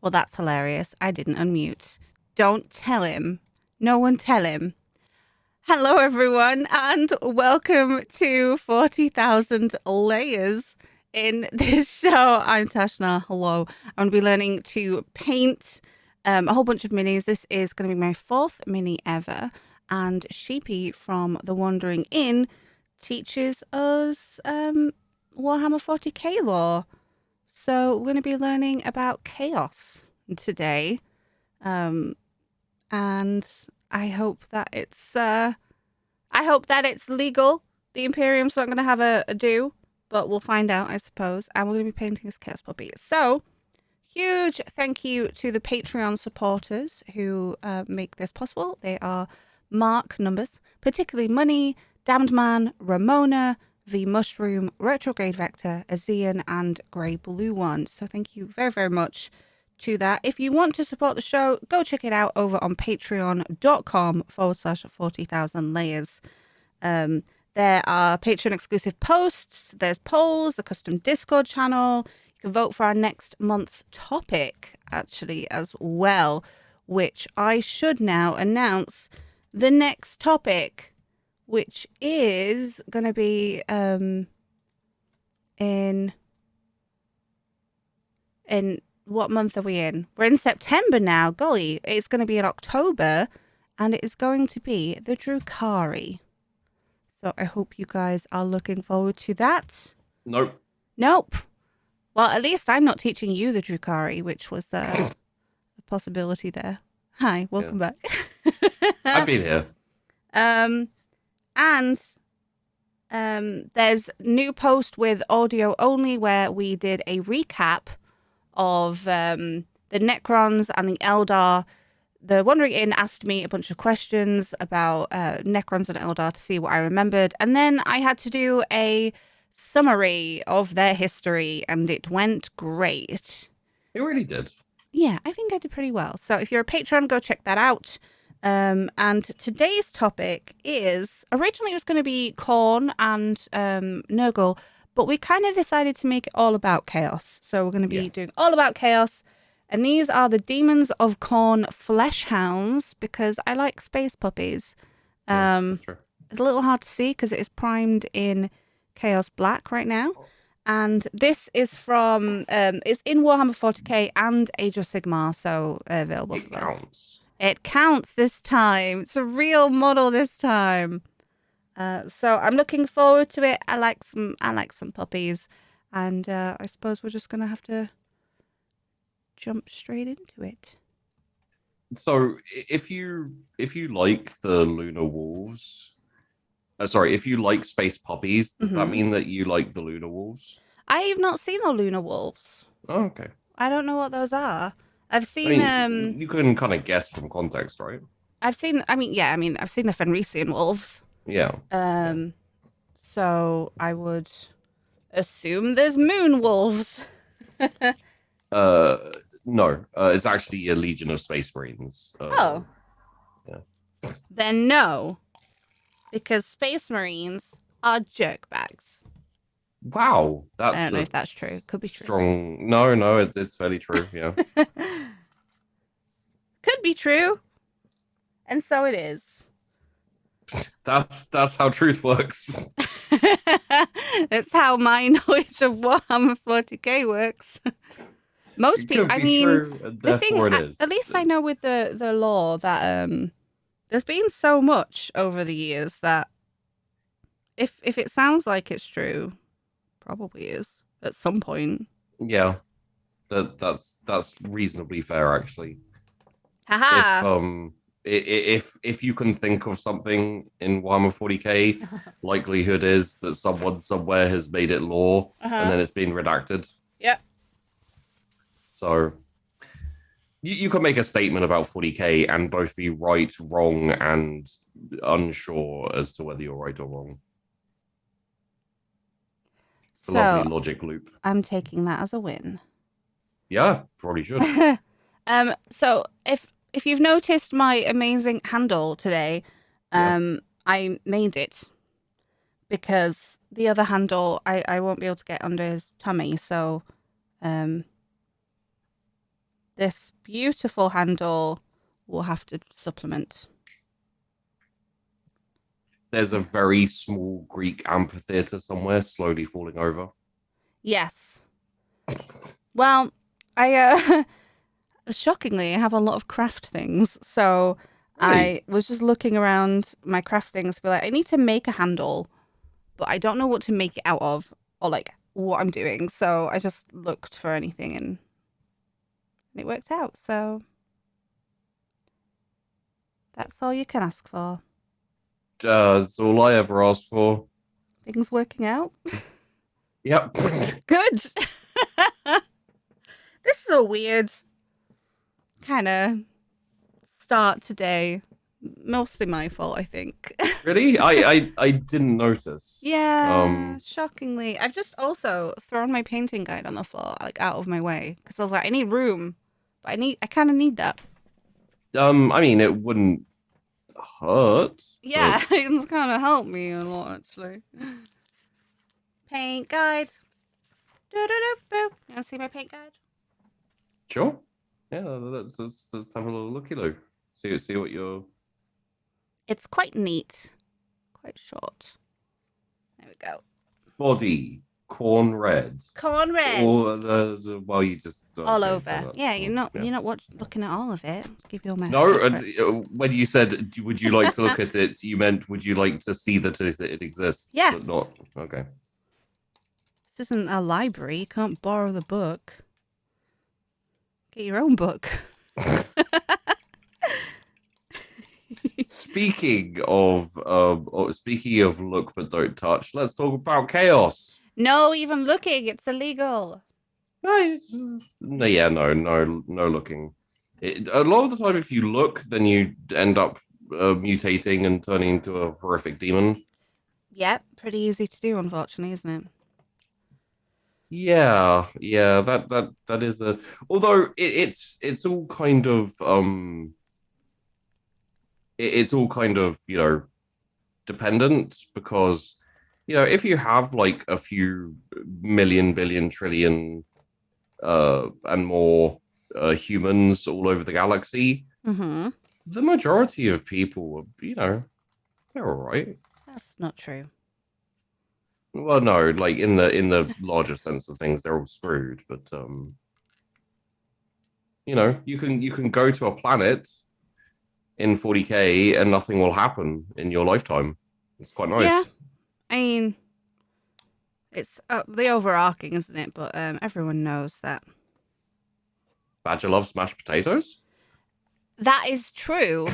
Well, that's hilarious. I didn't unmute. Don't tell him. No one tell him. Hello, everyone, and welcome to 40,000 Layers. In this show, I'm Tashna. Hello. I'm going to be learning to paint a whole bunch of minis. This is going to be my fourth mini ever. And Sheepy from The Wandering Inn teaches us Warhammer 40k lore. So we're going to be learning about chaos today. And I hope that it's legal. The Imperium's not going to have a do, but we'll find out, I suppose. And we're going to be painting as chaos puppies. So huge thank you to the Patreon supporters who make this possible. They are Mark numbers, particularly Money, Damned Man, Ramona, V Mushroom, Retrograde Vector, Azean, and Grey Blue One. So thank you very, very much to that. If you want to support the show, go check it out over on patreon.com/40,000 layers. There are Patreon exclusive posts, there's polls, a custom Discord channel. You can vote for our next month's topic, actually, as well, which I should now announce the next topic, which is going to be in what month are we in? We're in September now. Golly, it's going to be in October, and it is going to be the Drukhari. So I hope you guys are looking forward to that. Nope. Nope. Well, at least I'm not teaching you the Drukhari, which was a possibility there. Hi, welcome back. I've been here. And there's new post with audio only where we did a recap of the Necrons and the Eldar. The Wandering Inn asked me a bunch of questions about Necrons and Eldar to see what I remembered. And then I had to do a summary of their history, and it went great. It really did. Yeah, I think I did pretty well. So if you're a patron, go check that out. And today's topic is, originally it was going to be Khorne and Nurgle, but we kind of decided to make it all about chaos. So we're going to be doing all about chaos. And these are the Daemons of Khorne flesh hounds, because I like space puppies. That's true. It's a little hard to see because it is primed in Chaos Black right now. And this is from, it's in Warhammer 40k and Age of Sigmar, so available for both. Counts. It counts this time. It's a real model this time. So I'm looking forward to it. I like some puppies, and I suppose we're just gonna have to jump straight into it. So if you like the Lunar Wolves, if you like space puppies, does that mean that you like the Lunar Wolves? I've not seen the Lunar Wolves. Oh, okay. I don't know what those are. I've seen you can kind of guess from context, right? I've seen the Fenrisian wolves. Yeah. So I would assume there's moon wolves. No. It's actually a Legion of Space Marines. Yeah. Then no. Because Space Marines are jerkbags. Wow, I don't know if that's true. Could be true. Strong. No, it's fairly true. Yeah. Could be true, and so it is. That's how truth works. That's how my knowledge of Warhammer 40k works. Most people, I mean, the thing, at least I know with the lore that there's been so much over the years that if it sounds like it's true, probably is at some point. Yeah, that's reasonably fair, actually. Haha. If you can think of something in Warhammer 40k, likelihood is that someone somewhere has made it lore and then it's been redacted. Yep. So you can make a statement about 40k and both be right, wrong, and unsure as to whether you're right or wrong. It's a lovely logic loop. I'm taking that as a win. Yeah, probably should. So if you've noticed my amazing handle today, I made it because the other handle I won't be able to get under his tummy, so This beautiful handle will have to supplement. There's a very small Greek amphitheater somewhere slowly falling over. Yes. Well, I shockingly I have a lot of craft things, so Really? I was just looking around my craft things to be like, I need to make a handle, but I don't know what to make it out of or like what I'm doing. So I just looked for anything and it worked out. So that's all you can ask for. That's all I ever asked for. Things working out. Yep. Good. This is a weird kind of start today. Mostly my fault, I think. Really? I didn't notice. Yeah, shockingly. I've just also thrown my painting guide on the floor, like out of my way, because I was like, I need room, but I kind of need that. I mean, it wouldn't hurt. Yeah, But... it's kind of helped me a lot, actually. Paint guide. Do-do-do-boo. You want to see my paint guide? Sure. Yeah, let's have a little looky loo. See what you're. It's quite neat, quite short. There we go. Body corn red. Corn red. Or well, you just All okay, over. well, Yeah, you're not looking at all of it. I'll give you all my No, secrets. when you said would you like to look at it, you meant would you like to see that it exists? Yes. But not okay. This isn't a library. You can't borrow the book. Get your own book. Speaking of look but don't touch, let's talk about chaos. No, even looking, it's illegal. No, yeah, no looking. A lot of the time, if you look, then you end up mutating and turning into a horrific demon. Yep, pretty easy to do, unfortunately, isn't it? Yeah, that is a. Although it's all kind of it's all kind of dependent because if you have like a few million billion trillion and more humans all over the galaxy, Mm-hmm. the majority of people they're all right. That's not true. Well, no, like in the larger sense of things, they're all screwed. But you can go to a planet in 40K and nothing will happen in your lifetime. It's quite nice. Yeah, I mean, it's the overarching, isn't it? But everyone knows that. Badger loves mashed potatoes. That is true,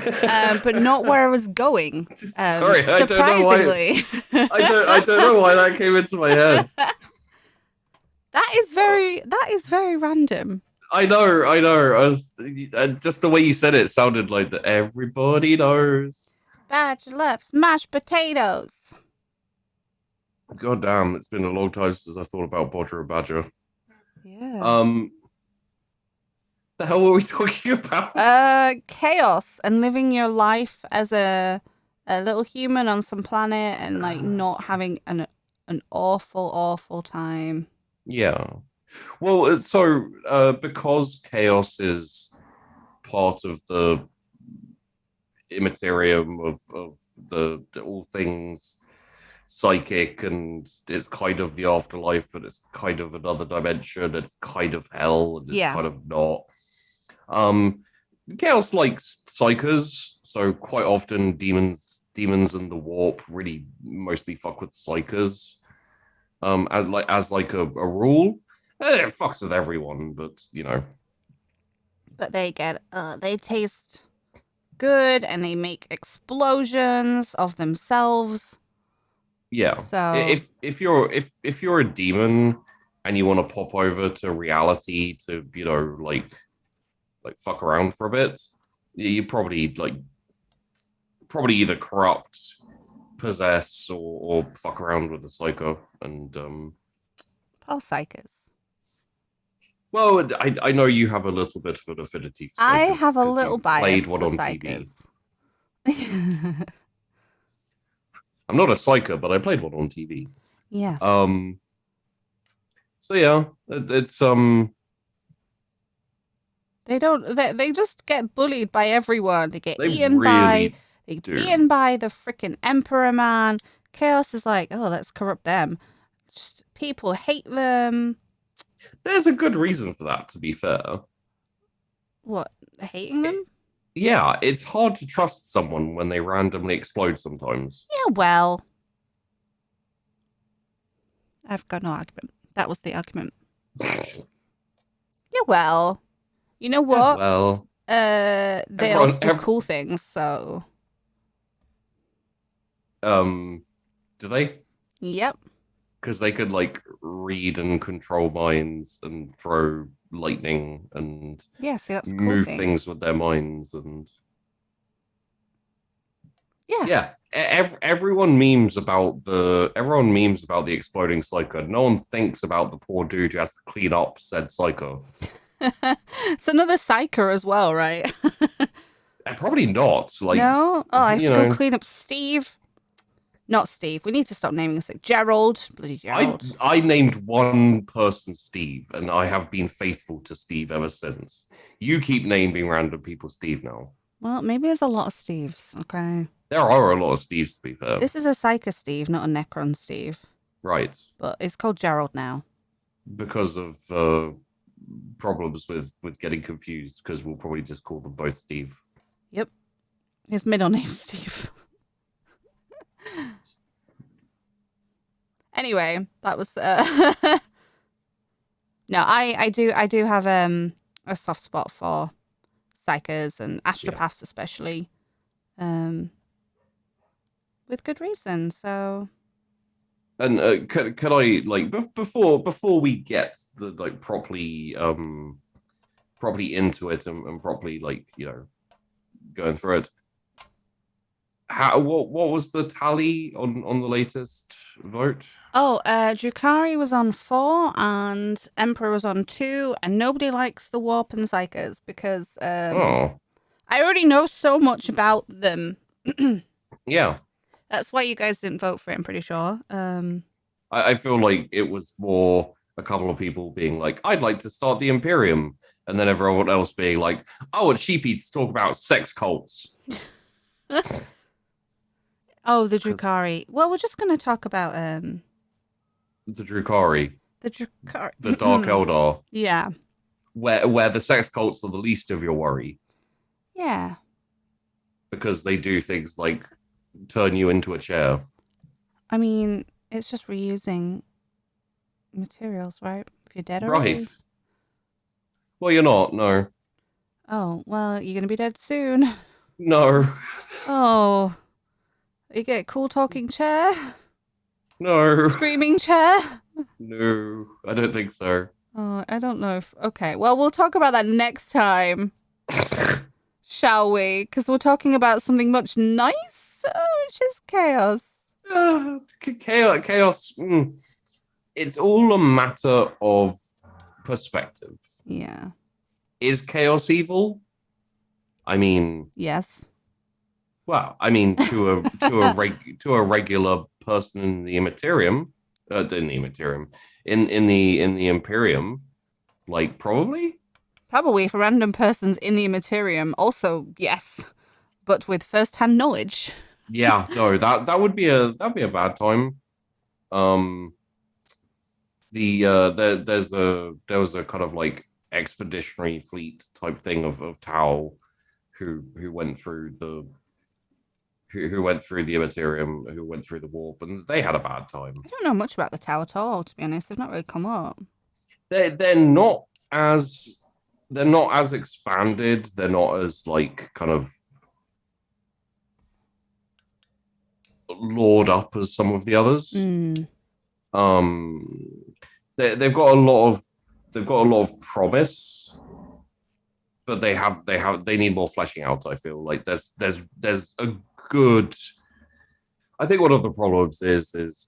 but not where I was going. Sorry, surprisingly. I don't know why that came into my head. That is very random. I know. Just the way you said it sounded like that. Everybody knows. Badger loves mashed potatoes. God damn, it's been a long time since I thought about Bodger Badger. Yeah. The hell were we talking about? Chaos and living your life as a little human on some planet and like not having an awful time. Yeah. Well, so because chaos is part of the Immaterium of the all things psychic, and it's kind of the afterlife, and it's kind of another dimension, it's kind of hell, and it's kind of not. Chaos likes psychers, so quite often demons and the warp really mostly fuck with psychers. As like a rule. It fucks with everyone, but But they taste good and they make explosions of themselves. Yeah. So if you're a demon and you want to pop over to reality to like fuck around for a bit, you probably either corrupt, possess, or fuck around with the psycho. And Paul psychers. well, I know you have a little bit of an affinity for psychers. I have a little bias played one for on psychers. TV. I'm not a psycho, but I played one on TV. Yeah. So yeah, it's They don't. They just get bullied by everyone. They get They eaten by. really They get do. eaten by the freaking Emperor Man. Chaos is like, oh, let's corrupt them. Just people hate them. There's a good reason for that, to be fair. What, hating them? Yeah, it's hard to trust someone when they randomly explode sometimes. Yeah, well, I've got no argument. That was the argument. Yeah, well, you know what? Well, They also do cool things, so. Do they? Yep. Because they could like read and control minds and throw lightning and Yeah, see, that's a cool move thing. things with their minds and Yeah. Everyone memes about the exploding psycho. No one thinks about the poor dude who has to clean up said psycho. It's another psyker as well, right? Probably not. Like, no? Oh, I have to know, go clean up Steve. Not Steve. We need to stop naming us like Gerald. Bloody Gerald. I named one person Steve, and I have been faithful to Steve ever since. You keep naming random people Steve now. Well, maybe there's a lot of Steves, okay? There are a lot of Steves, to be fair. This is a Psyker Steve, not a Necron Steve. Right. But it's called Gerald now. Because of problems with getting confused, because we'll probably just call them both Steve. Yep. His middle name's Steve. Anyway, that was no, I do have a soft spot for psychers and astropaths especially. With good reason. So and could I like before we get the like properly into it and properly like going through it, what was the tally on the latest vote? Oh, Drukhari was on 4 and Emperor was on 2, and nobody likes the Warp and Psychers because I already know so much about them. Yeah. That's why you guys didn't vote for it, I'm pretty sure. I feel like it was more a couple of people being like, I'd like to start the Imperium, and then everyone else being like, oh, it's Sheepy to talk about sex cults. Oh, the Drukhari. Well, we're just going to talk about the Drukhari. The Drukhari. The Dark Eldar. Yeah. Where the sex cults are the least of your worry. Yeah. Because they do things like turn you into a chair. I mean, it's just reusing materials, right? If you're dead already. Right. Well, you're not, no. Oh, well, you're going to be dead soon. No. Oh. You get a cool talking chair? No. Screaming chair? No, I don't think so. Oh, I don't know if... Okay, well, we'll talk about that next time. Shall we? Because we're talking about something much nicer, which is chaos. Chaos. It's all a matter of perspective. Yeah. Is chaos evil? I mean... Yes. Well, I mean, to a regular person in the Immaterium, in the Imperium, like probably for random persons in the Immaterium, also yes, but with first-hand knowledge. Yeah, no, that would be a bad time. There was a kind of like expeditionary fleet type thing of Tau who went through the Immaterium, who went through the warp, and they had a bad time. I don't know much about the Tau at all, to be honest. They've not really come up. They're not as expanded. They're not as like kind of lord up as some of the others. Mm. They've got a lot of promise, but they need more fleshing out. I feel like there's a good. I think one of the problems is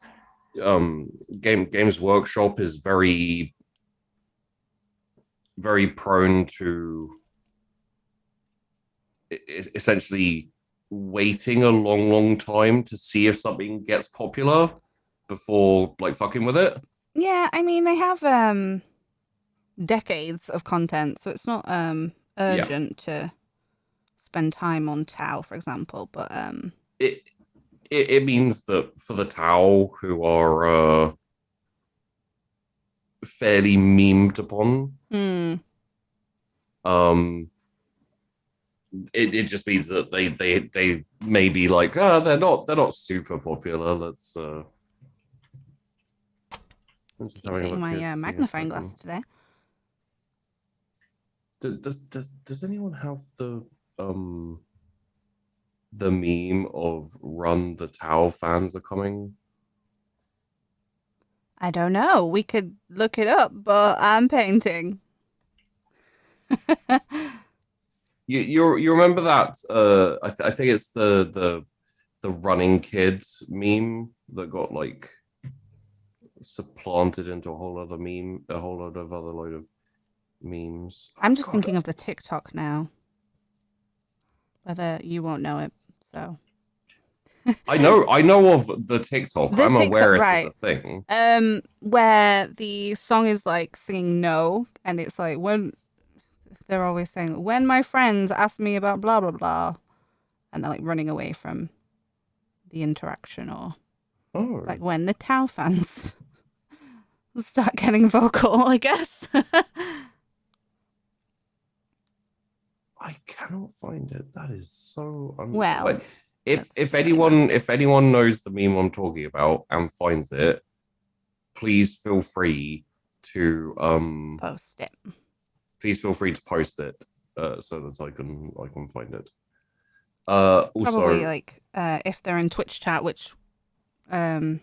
Games Workshop is very prone to essentially waiting a long time to see if something gets popular before like fucking with it. Yeah, I mean they have decades of content, so it's not urgent to spend time on Tau, for example. But it means that for the Tau who are fairly memed upon, it just means that they may be like, they're not super popular. Let's I'm just having a look my magnifying glass today. Does anyone have the meme of "Run the Tau fans are coming"? I don't know. We could look it up, but I'm painting. You remember that? I think it's the running kids meme that got like supplanted into a whole other meme, a whole lot of other load of memes. I'm just thinking of the TikTok now. Whether you won't know it, so. I know of the TikTok. I'm aware it's a thing. Where the song is like singing no, and it's like when they're always saying when my friends ask me about blah blah blah, and they're like running away from the interaction, or like when the Tau fans start getting vocal, I guess. I cannot find it. That is so well. Like, if anyone knows the meme I'm talking about and finds it, please feel free to post it. Please feel free to post it so that I can find it. Also, probably like if they're in Twitch chat, which they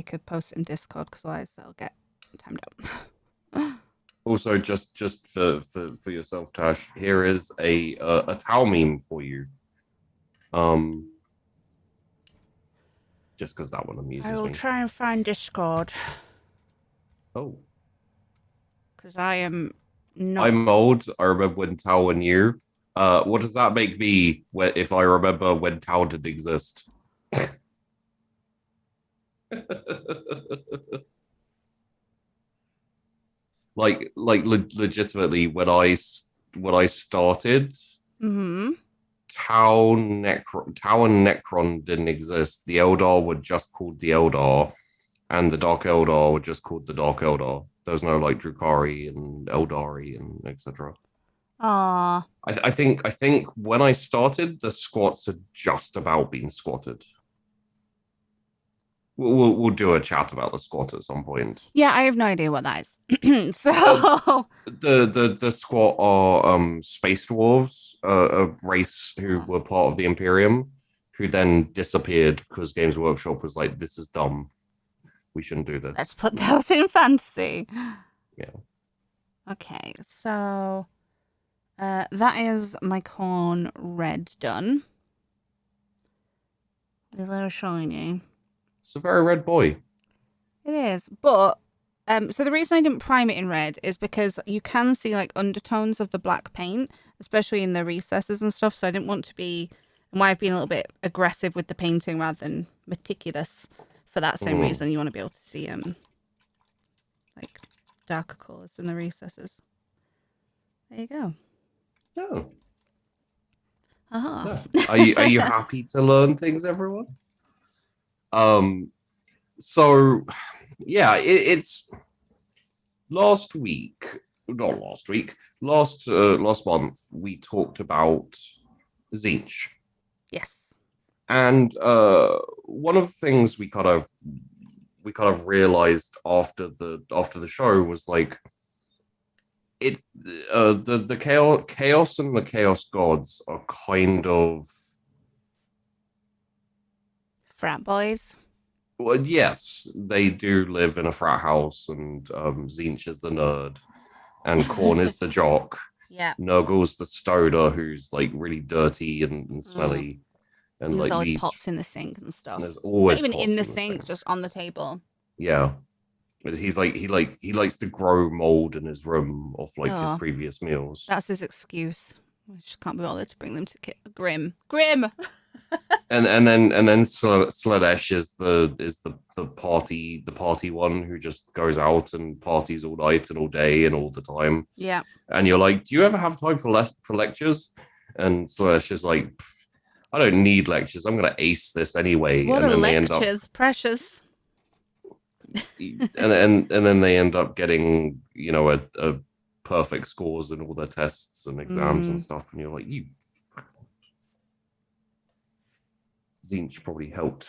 could post in Discord, because otherwise they'll get timed out. Also, just for yourself, Tash, here is a Tau meme for you. Just because that one amuses me. I will try and find Discord. Oh. Because I am not. I'm old. I remember when Tau were new. What does that make me if I remember when Tau didn't exist? Legitimately, when I started, Tau and Necron didn't exist. The Eldar were just called the Eldar, and the Dark Eldar were just called the Dark Eldar. There was no like Drukhari and Eldari and etc. Ah. I think when I started, the squats had just about been squatted. We'll do a chat about the squat at some point. Yeah, I have no idea what that is. So the squat are space dwarves, a race who were part of the Imperium, who then disappeared because Games Workshop was like, "This is dumb. We shouldn't do this. Let's put those in fantasy." Yeah. Okay, so that is my Khorne red done. A little shiny. It's a very red boy. It is, but so the reason I didn't prime it in red is because you can see like undertones of the black paint, especially in the recesses and stuff. So I didn't want to be, and why I've been a little bit aggressive with the painting rather than meticulous for that same reason. You want to be able to see like darker colors in the recesses. There you go. Oh. Uh-huh. Yeah. Are you happy to learn things, everyone? So yeah, it's last month we talked about Tzeentch. Yes. And one of the things we kind of realized after the show was like, it's the chaos and the chaos gods are kind of frat boys. Well, yes, they do live in a frat house, and Tzeentch is the nerd, and Khorne is the jock. Yeah. Nurgle's the stoner who's like really dirty and smelly. And there's like always pots in the sink and stuff. There's always not even pots in the sink, just on the table. Yeah. He's like he likes to grow mold in his room off like his previous meals. That's his excuse. I just can't be bothered to bring them to Grim. and then Sladesh is the party one who just goes out and parties all night and all day and all the time. Yeah. And you're like, do you ever have time for lectures? And Sladesh is like, I don't need lectures. I'm gonna ace this anyway. What and are then lectures, precious? and then they end up getting, you know, a perfect scores in all their tests and exams and stuff. And you're like, you Zinch probably helped.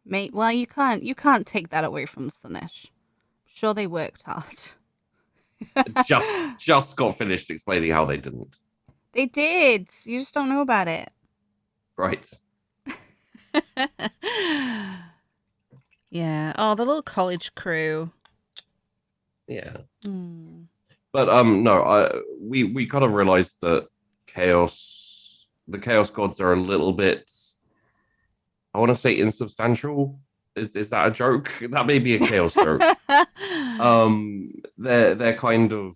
Mate, well, you can't take that away from Slanesh. Sure, they worked hard. just got finished explaining how they didn't. They did. You just don't know about it. Right. Yeah. Oh, the little college crew. Yeah. Mm. But no, we kind of realized that the chaos gods are a little bit, I want to say, insubstantial. Is that a joke? That may be a chaos joke. They're kind of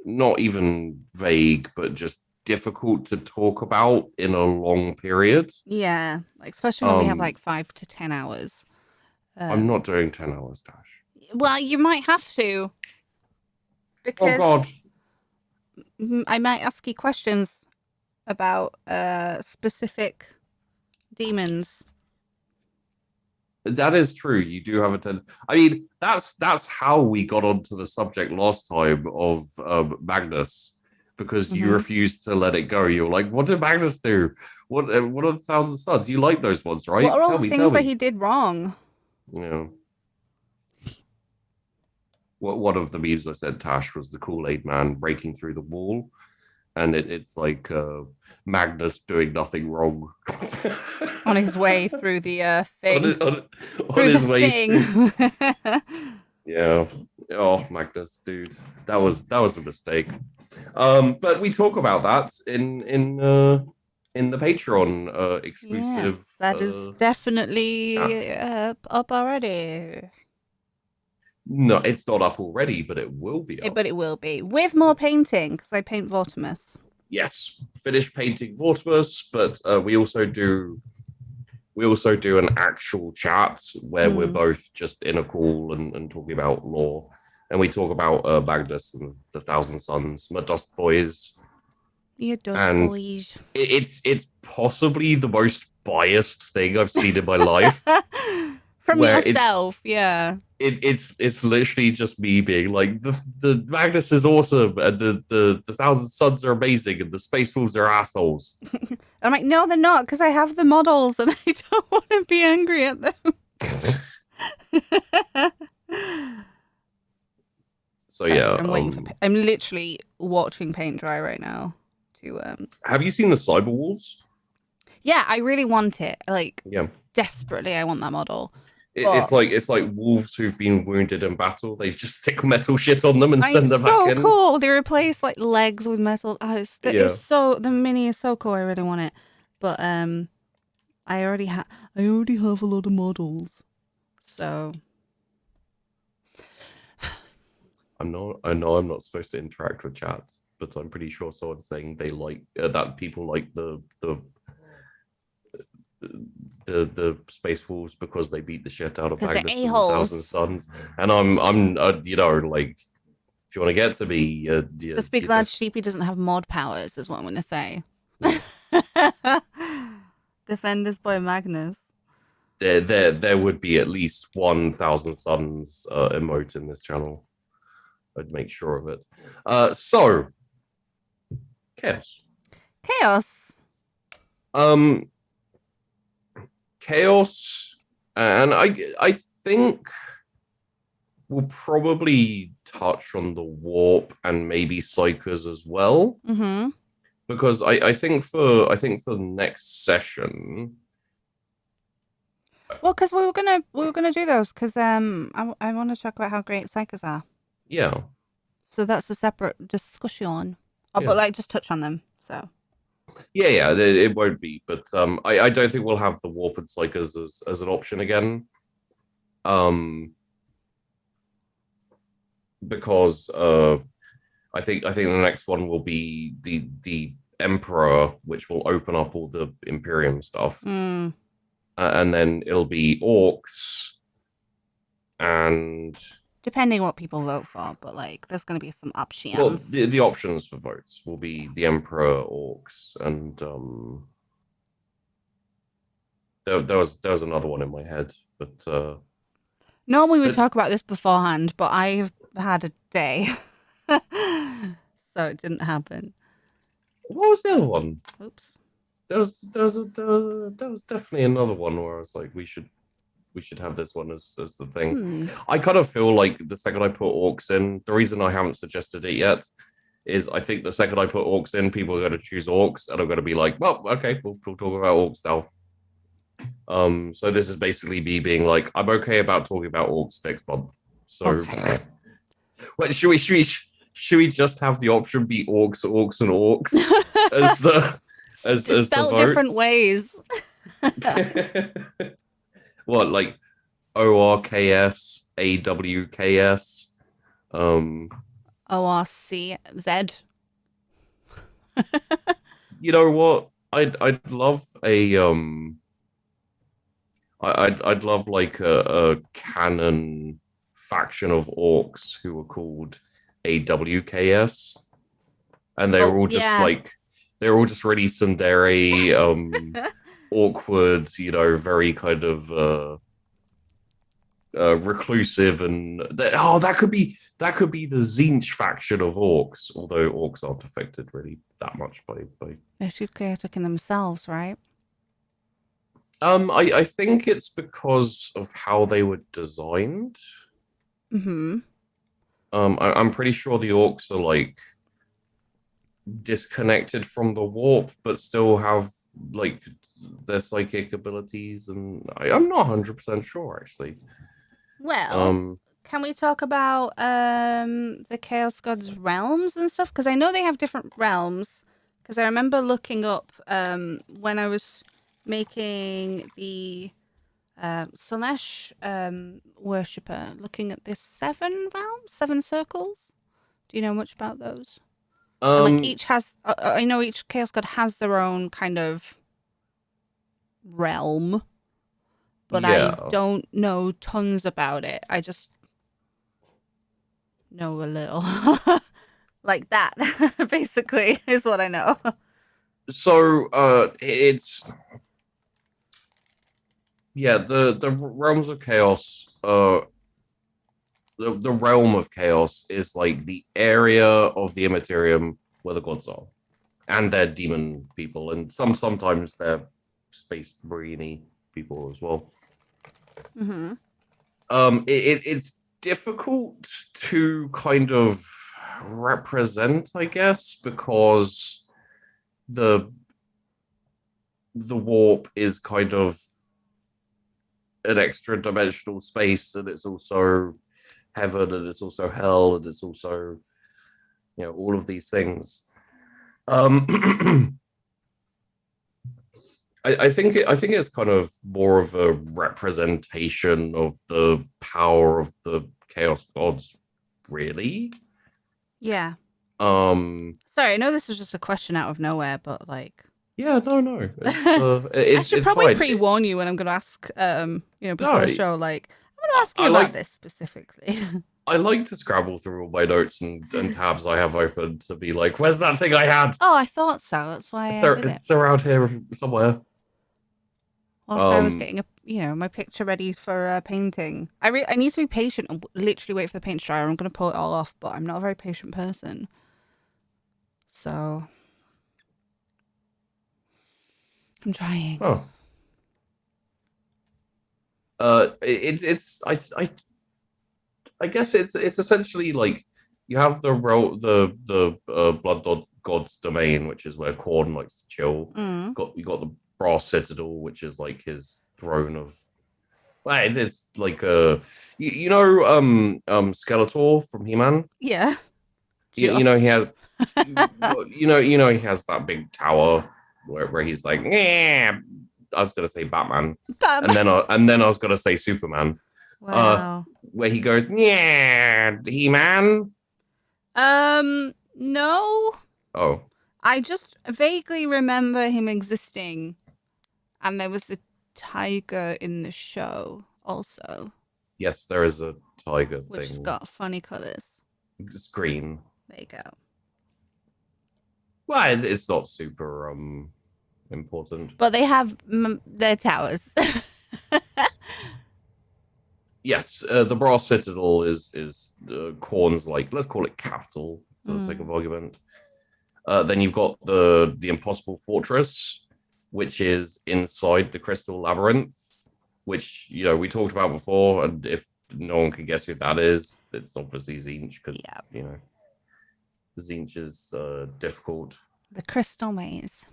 not even vague, but just difficult to talk about in a long period. Yeah, like, especially when we have like 5 to 10 hours. I'm not doing 10 hours, Dash. Well, you might have to. Because Oh God. I might ask you questions about specific demons. That is true. You do have a I mean, that's how we got onto the subject last time of Magnus, because you refused to let it go. You're like, what did Magnus do? What are the Thousand Suns? You like those ones, right? What are all the things that he did wrong? Yeah. One of the memes I said, Tash, was the Kool-Aid man breaking through the wall, and it's like Magnus doing nothing wrong on his way through the thing. On his way thing. Yeah. Oh, Magnus, dude, that was a mistake. But we talk about that in the Patreon exclusive. Yes, that is definitely up already. No, it's not up already, but it will be up. But it will be. With more painting, because I paint Vortimus. Yes, finished painting Vortimus, but we also do an actual chat where we're both just in a call and talking about lore. And we talk about Magnus and the Thousand Suns, my Dust Boys. Your Dust Boys. It's possibly the most biased thing I've seen in my life. From yourself, yeah. It's literally just me being like, the Magnus is awesome, and the Thousand Suns are amazing, and the Space Wolves are assholes. I'm like, no, they're not, because I have the models and I don't want to be angry at them. So yeah, I'm waiting for. I'm literally watching paint dry right now. Have you seen the Cyber Wolves? Yeah, I really want it. Like, yeah, desperately, I want that model. It's like wolves who've been wounded in battle. They just stick metal shit on them and send them back in. It's so cool. They replace like legs with metal. It's so, the mini is so cool. I really want it, but I already have a lot of models. So I know I'm not supposed to interact with chat, but I'm pretty sure someone's saying they like that people like the Space Wolves because they beat the shit out of Magnus and the Thousand Suns. And I'm you know, like, if you want to get to me, just be glad Sheepy doesn't have mod powers, is what I'm going to say. Defend his boy Magnus. There would be at least 1,000 Suns emote in this channel. I'd make sure of it. So chaos. Chaos, and I think we'll probably touch on the warp and maybe psychers as well, because I think for the next session. Well, because we were gonna do those because I want to talk about how great psychers are. Yeah. So that's a separate discussion. Oh, yeah. But like just touch on them. So. Yeah, it won't be, but I don't think we'll have the warp and psychers as an option again. Because I think the next one will be the Emperor, which will open up all the Imperium stuff. Mm. And then it'll be orcs and Depending what people vote for, but like there's going to be some well, options. the options for votes will be the Emperor, orcs, and there was another one in my head, but Normally we but talk about this beforehand, but I've had a day, so it didn't happen. what was the other one? Oops. There was definitely another one where I was like, we should have this one as the thing. Hmm. I kind of feel like the second I put orcs in, the reason I haven't suggested it yet is I think the second I put orcs in, people are going to choose orcs, and I'm going to be like, well, okay, we'll talk about orcs now. So this is basically me being like, I'm okay about talking about orcs next month. So, Okay. what should we just have the option be orcs, orcs, and orcs as the as the spelled different votes? ways. What, like ORKS, AWKS? ORCZ. You know what? I'd love a I'd love like a canon faction of orcs who were called AWKS, and they were all just yeah. like they were all just really tsundere, awkward, you know, very kind of reclusive, and that could be the Zinch faction of orcs, although orcs aren't affected really that much by They're too chaotic in themselves, right? I think it's because of how they were designed. Mm-hmm. I'm pretty sure the orcs are like disconnected from the warp, but still have like their psychic abilities, and I'm not 100% sure actually. Well, can we talk about the Chaos Gods realms and stuff? Because I know they have different realms. Because I remember looking up when I was making the Slanesh worshipper, looking at the 7 realms, 7 circles. Do you know much about those? And like each has, I know each Chaos God has their own kind of realm, but I Yeah. don't know tons about it. I just know a little. Like that, basically, is what I know. So it's the realms of chaos. The realm of chaos is like the area of the Immaterium where the gods are, and they're demon people, and sometimes they're space marine people as well. Mm-hmm. It's difficult to kind of represent, I guess, because the warp is kind of an extra dimensional space, and it's also heaven, and it's also hell, and it's also, you know, all of these things. I think it's kind of more of a representation of the power of the chaos gods, really. Yeah. Um. Sorry, I know this was just a question out of nowhere, but like, Yeah. No. I should It's probably fine. pre-warn you when I'm going to ask, before the No. show. Like, I'm going to ask you I about like this specifically. I like to scrabble through all my notes and tabs I have open to be like, where's that thing I had? Oh, I thought so. That's why I did it. It's around here somewhere. Also, I was getting my picture ready for a painting. I need to be patient and literally wait for the paint to dry. Or I'm going to pull it all off, but I'm not a very patient person. So I'm trying. Oh. It's I guess it's essentially like you have the blood god's domain, which is where Khorne likes to chill. Mm. You got the brass citadel, which is like his throne of. Well, it's like Skeletor from He-Man. Yeah. You know he has Batman. he has that big tower where he's like, yeah. I was gonna say Batman, and then I was gonna say Superman. Wow. Where he goes, yeah, He-Man. No. Oh. I just vaguely remember him existing, and there was the tiger in the show also. Yes, there is a tiger Which has thing. got funny colours. It's green. There you go. Well, it's not super important. But they have their towers. Yes, the Brass Citadel is Khorne's, like, let's call it capital for the sake of argument. Then you've got the Impossible Fortress, which is inside the Crystal Labyrinth, which, you know, we talked about before. And if no one can guess who that is, it's obviously Tzeentch, because, you know, Tzeentch is difficult. The Crystal Maze.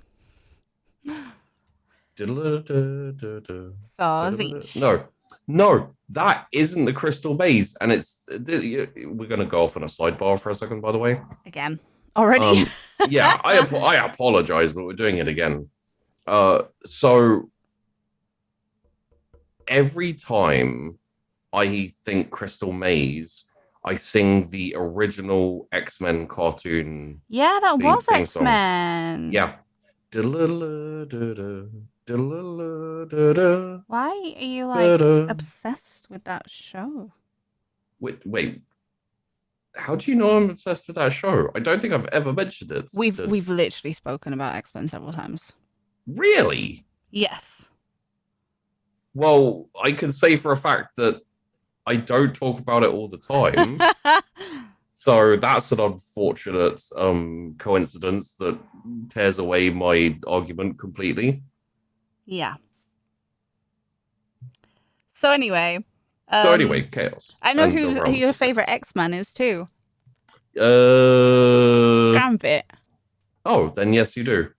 No, that isn't the Crystal Maze, and we're going to go off on a sidebar for a second, by the way. Again, already. Yeah, I apologize, but we're doing it again. So every time I think Crystal Maze, I sing the original X-Men cartoon. Yeah, that was X-Men. Yeah. Why are you like obsessed with that show? Wait. How do you know I'm obsessed with that show? I don't think I've ever mentioned it. We've literally spoken about X-Men several times. Really? Yes. Well, I can say for a fact that I don't talk about it all the time. So that's an unfortunate coincidence that tears away my argument completely. Yeah. So anyway, Chaos. I know who your favorite X-Man is too. Gambit. Oh, then yes, you do.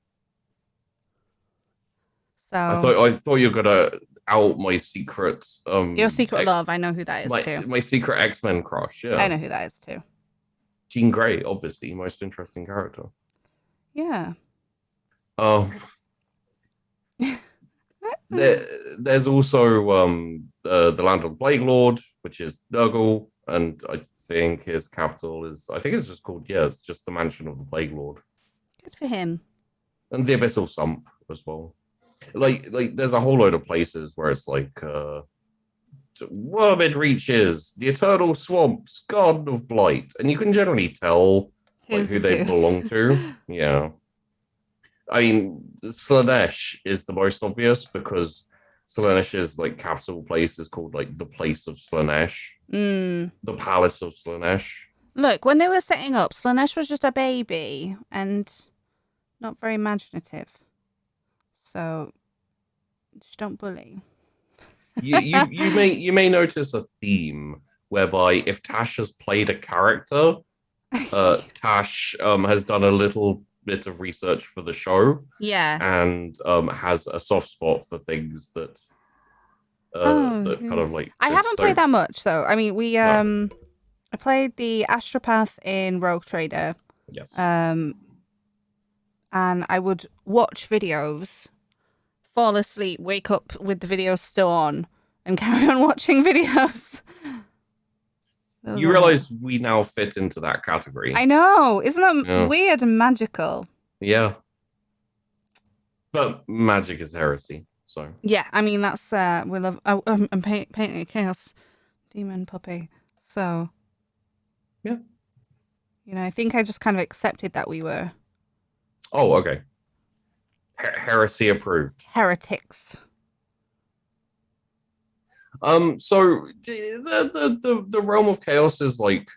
So I thought you were gonna out my secret. Your secret love. I know who that is too. My secret X-Men crush. Yeah, I know who that is too. Jean Grey, obviously, most interesting character. Yeah. There's also the Land of the Plague Lord, which is Nurgle, and I think his capital is, I think it's just called, it's just the Mansion of the Plague Lord. Good for him. And the Abyssal Sump as well. Like there's a whole load of places where it's like Wormid Reaches, the Eternal Swamps, Garden of Blight, and you can generally tell who they belong to. Yeah. I mean, Slaanesh is the most obvious because Slaanesh's like capital place is called like the Place of Slaanesh, the Palace of Slaanesh. Look, when they were setting up, Slaanesh was just a baby and not very imaginative. So just don't bully. you may notice a theme whereby if Tash has played a character, Tash has done a little bit of research for the show, and has a soft spot for things that that kind of like. I haven't played that much though. I mean, I played the Astropath in Rogue Trader. Yes. And I would watch videos, fall asleep, wake up with the videos still on, and carry on watching videos. You realize we now fit into that category. I know. Isn't that weird and magical? Yeah. But magic is heresy, so. Yeah, I mean, that's, we love, I'm painting a chaos demon puppy, so. Yeah. You know, I think I just kind of accepted that we were. Oh, okay. Heresy approved. Heretics. So the realm of chaos is like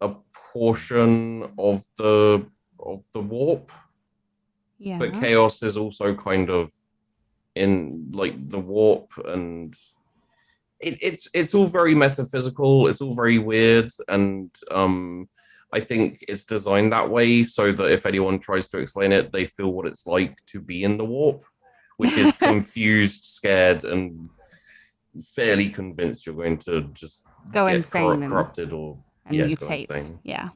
a portion of the warp. Yeah. But chaos is also kind of in like the warp, and it's all very metaphysical, it's all very weird, and I think it's designed that way so that if anyone tries to explain it, they feel what it's like to be in the warp, which is confused, scared, and fairly convinced you're going to just go insane, corrupted, or mutate. Yeah.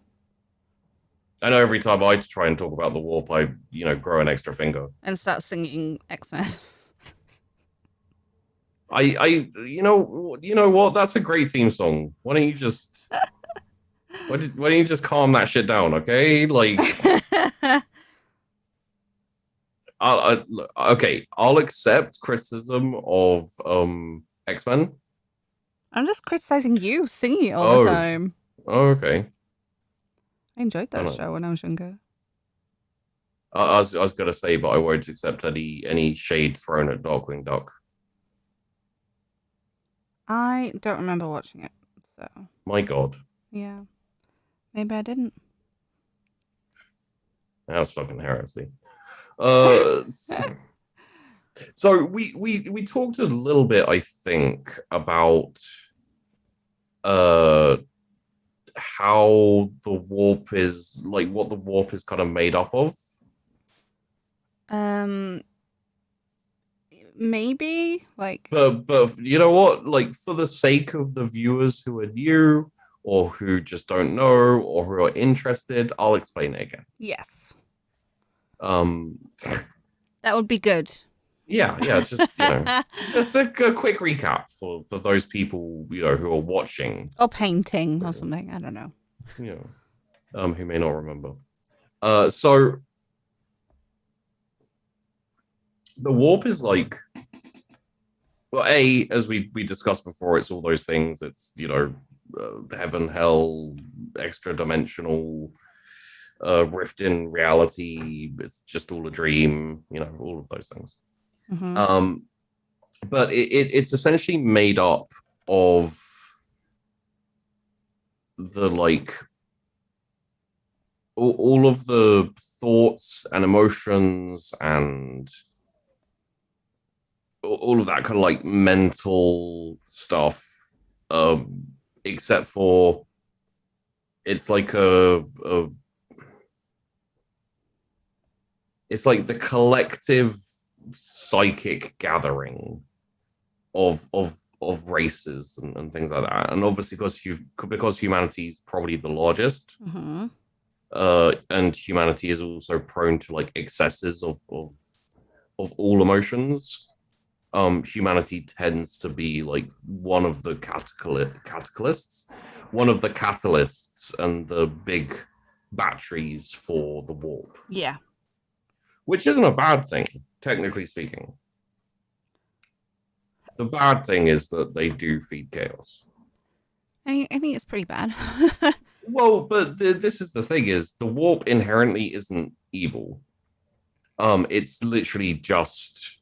I know every time I try and talk about the warp, I grow an extra finger and start singing X-Men. you know what? That's a great theme song. Why don't you just why don't you just calm that shit down, okay? Like Okay, I'll accept criticism of X-Men. I'm just criticizing you singing it all the Oh, time. okay. I enjoyed I that know. show when I was younger. I was gonna say, but I won't accept any shade thrown at Darkwing Duck. I don't remember watching it, so My God, yeah, maybe I didn't. that's fucking heresy. Uh, so we talked a little bit, I think, about uh how the warp is like what the warp is kind of made up of. Um, maybe like But you know what? Like for the sake of the viewers who are new or who just don't know or who are interested, I'll explain it again. yes, Um, that would be good. yeah, just just a quick recap for those people who are watching, or painting or something. I don't know. who may not remember. So the warp is like, well, as we discussed before, it's all those things. It's heaven, hell, extra dimensional, rift in reality. It's just all a dream. All of those things. Mm-hmm. But it's essentially made up of the all of the thoughts and emotions and all of that kind of like mental stuff, except for it's like it's like the collective psychic gathering of races and things like that. And obviously because humanity is probably the largest, Mm-hmm. and humanity is also prone to like excesses of all emotions. Humanity tends to be like one of the catalysts and the big batteries for the warp. Yeah. Which isn't a bad thing, technically speaking. The bad thing is that they do feed chaos. I think it's pretty bad. Well, but this is the thing: is the warp inherently isn't evil. It's literally just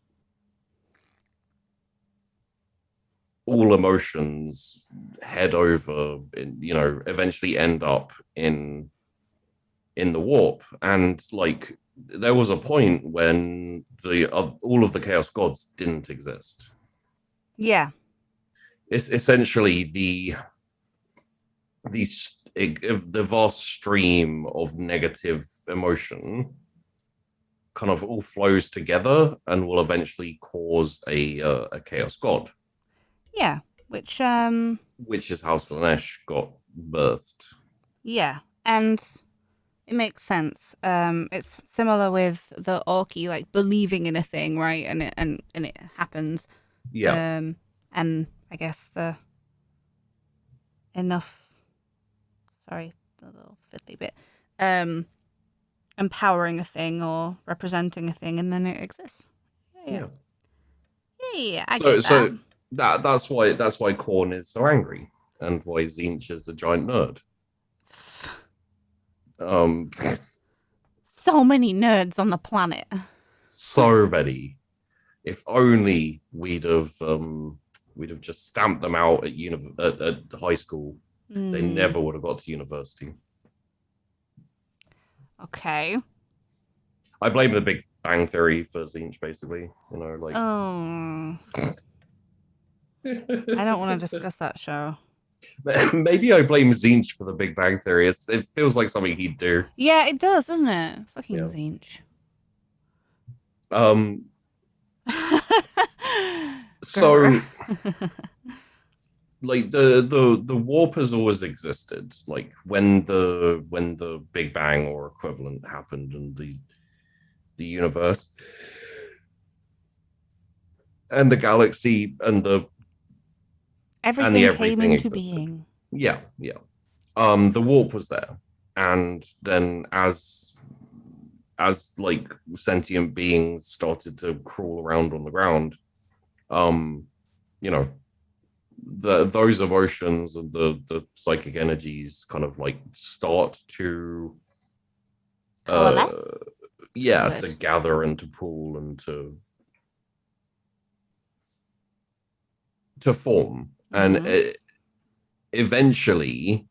all emotions head over, eventually end up in the warp. And like, there was a point when all of the chaos gods didn't exist. Yeah. It's essentially the vast stream of negative emotion kind of all flows together and will eventually cause a chaos god. Yeah. Which is how Slanesh got birthed. yeah. And it makes sense. It's similar with the Orky, like believing in a thing, right? And it happens. Yeah. And I guess the enough. Sorry, the little fiddly bit. Empowering a thing or representing a thing, and then it exists. Yeah. I get that. So that's why Khorne is so angry and why Tzeentch is a giant nerd. So many nerds on the planet. So many. If only we'd have just stamped them out at high school. They never would have got to university. Okay. I blame the Big Bang Theory for Tzeentch, basically. Oh. I don't want to discuss that show. Maybe I blame Tzeentch for the Big Bang Theory. It feels like something he'd do. Yeah, it does, doesn't it? Fucking Tzeentch. So like the warp has always existed. Like when the Big Bang or equivalent happened in the universe and the galaxy and everything came into existed. being. Yeah. The warp was there, and then as as like sentient beings started to crawl around on the ground, you know, those emotions and the psychic energies kind of like start to Coalesce? yeah, Word. to gather and to pool and to form. And eventually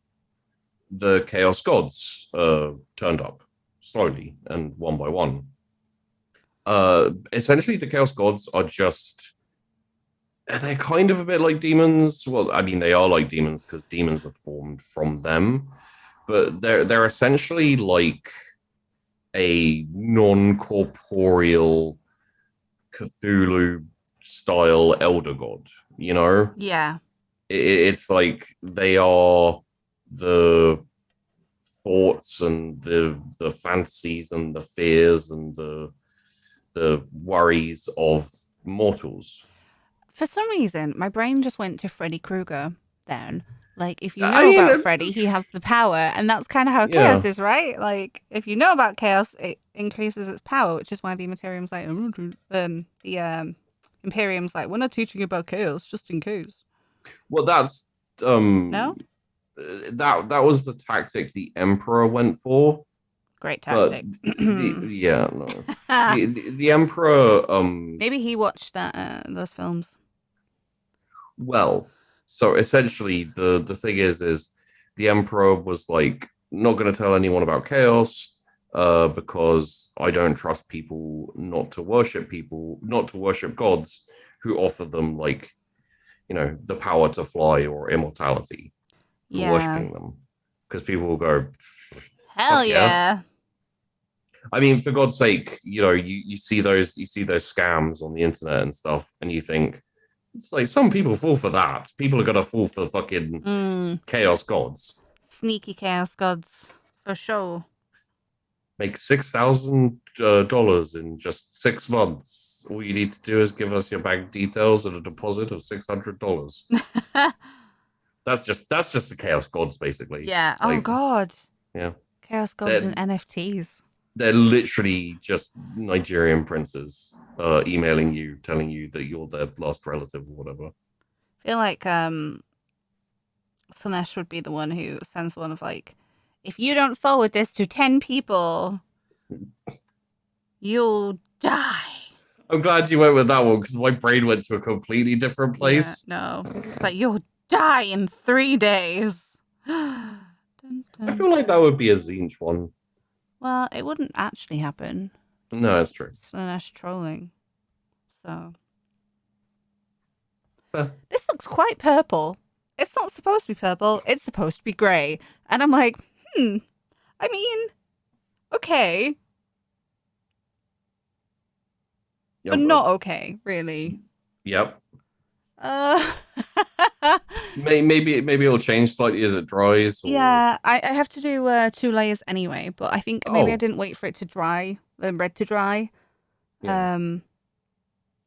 the chaos gods turned up slowly and one by one. Essentially the chaos gods are just, they're kind of a bit like demons. Well, I mean, they are like demons because demons are formed from them, but they're essentially like a non-corporeal Cthulhu style elder god, you know? Yeah. It's like they are the thoughts and the fantasies and the fears and the worries of mortals. For some reason, my brain just went to Freddy Krueger then. Like, if you I know mean, about Freddy, he has the power, and that's kind of how yeah. chaos is, right? Like, if you know about chaos, it increases its power, which is why the Immaterium's like, the Imperium's like, we're not teaching you about chaos, just in case. Well, that's No? that was the tactic the Emperor went for. Great But tactic. the Emperor Maybe he watched those films. well, so essentially the thing is the Emperor was like not going to tell anyone about chaos because I don't trust not to worship gods who offer them like, you know, the power to fly or immortality for worshiping them, because people will go, hell yeah. I mean, for God's sake, you know, you see those scams on the internet and stuff, and you think it's like some people fall for that. People are gonna fall for fucking chaos gods. Sneaky chaos gods, for sure. Make $6,000 in just 6 months. All you need to do is give us your bank details and a deposit of $600. That's just the chaos gods, basically. Yeah. Like, oh God. Yeah. Chaos gods and NFTs. They're literally just Nigerian princes emailing you, telling you that you're their last relative or whatever. I feel like Slanesh would be the one who sends one of like, if you don't forward this to 10 people, you'll die. I'm glad you went with that one because my brain went to a completely different place. Yeah, no, it's like you'll die in 3 days. Dun, dun. I feel like that would be a Zinch one. Well, it wouldn't actually happen. No, that's true. Slanesh trolling. So. Fair. This looks quite purple. It's not supposed to be purple. It's supposed to be grey. And I'm like, I mean, okay. Yep. But not okay, really. Yep. maybe it'll change slightly as it dries. Or... Yeah, I have to do 2 layers anyway, but I think maybe I didn't wait for it to dry, the red to dry. Yeah.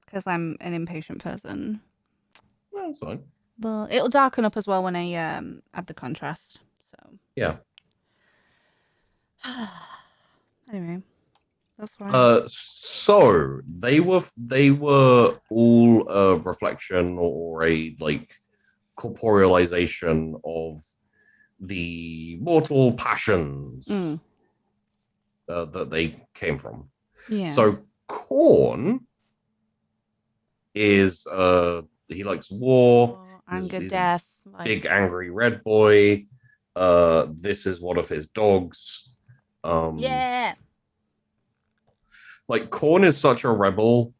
Because I'm an impatient person. Well, that's fine. But it'll darken up as well when I add the contrast. So yeah. Anyway, that's right. So they were all a reflection or a like corporealization of the mortal passions that they came from. Yeah. So Khorne is he likes war, anger, death, like... big angry red boy. This is one of his dogs. Yeah. Like Khorne is such a rebel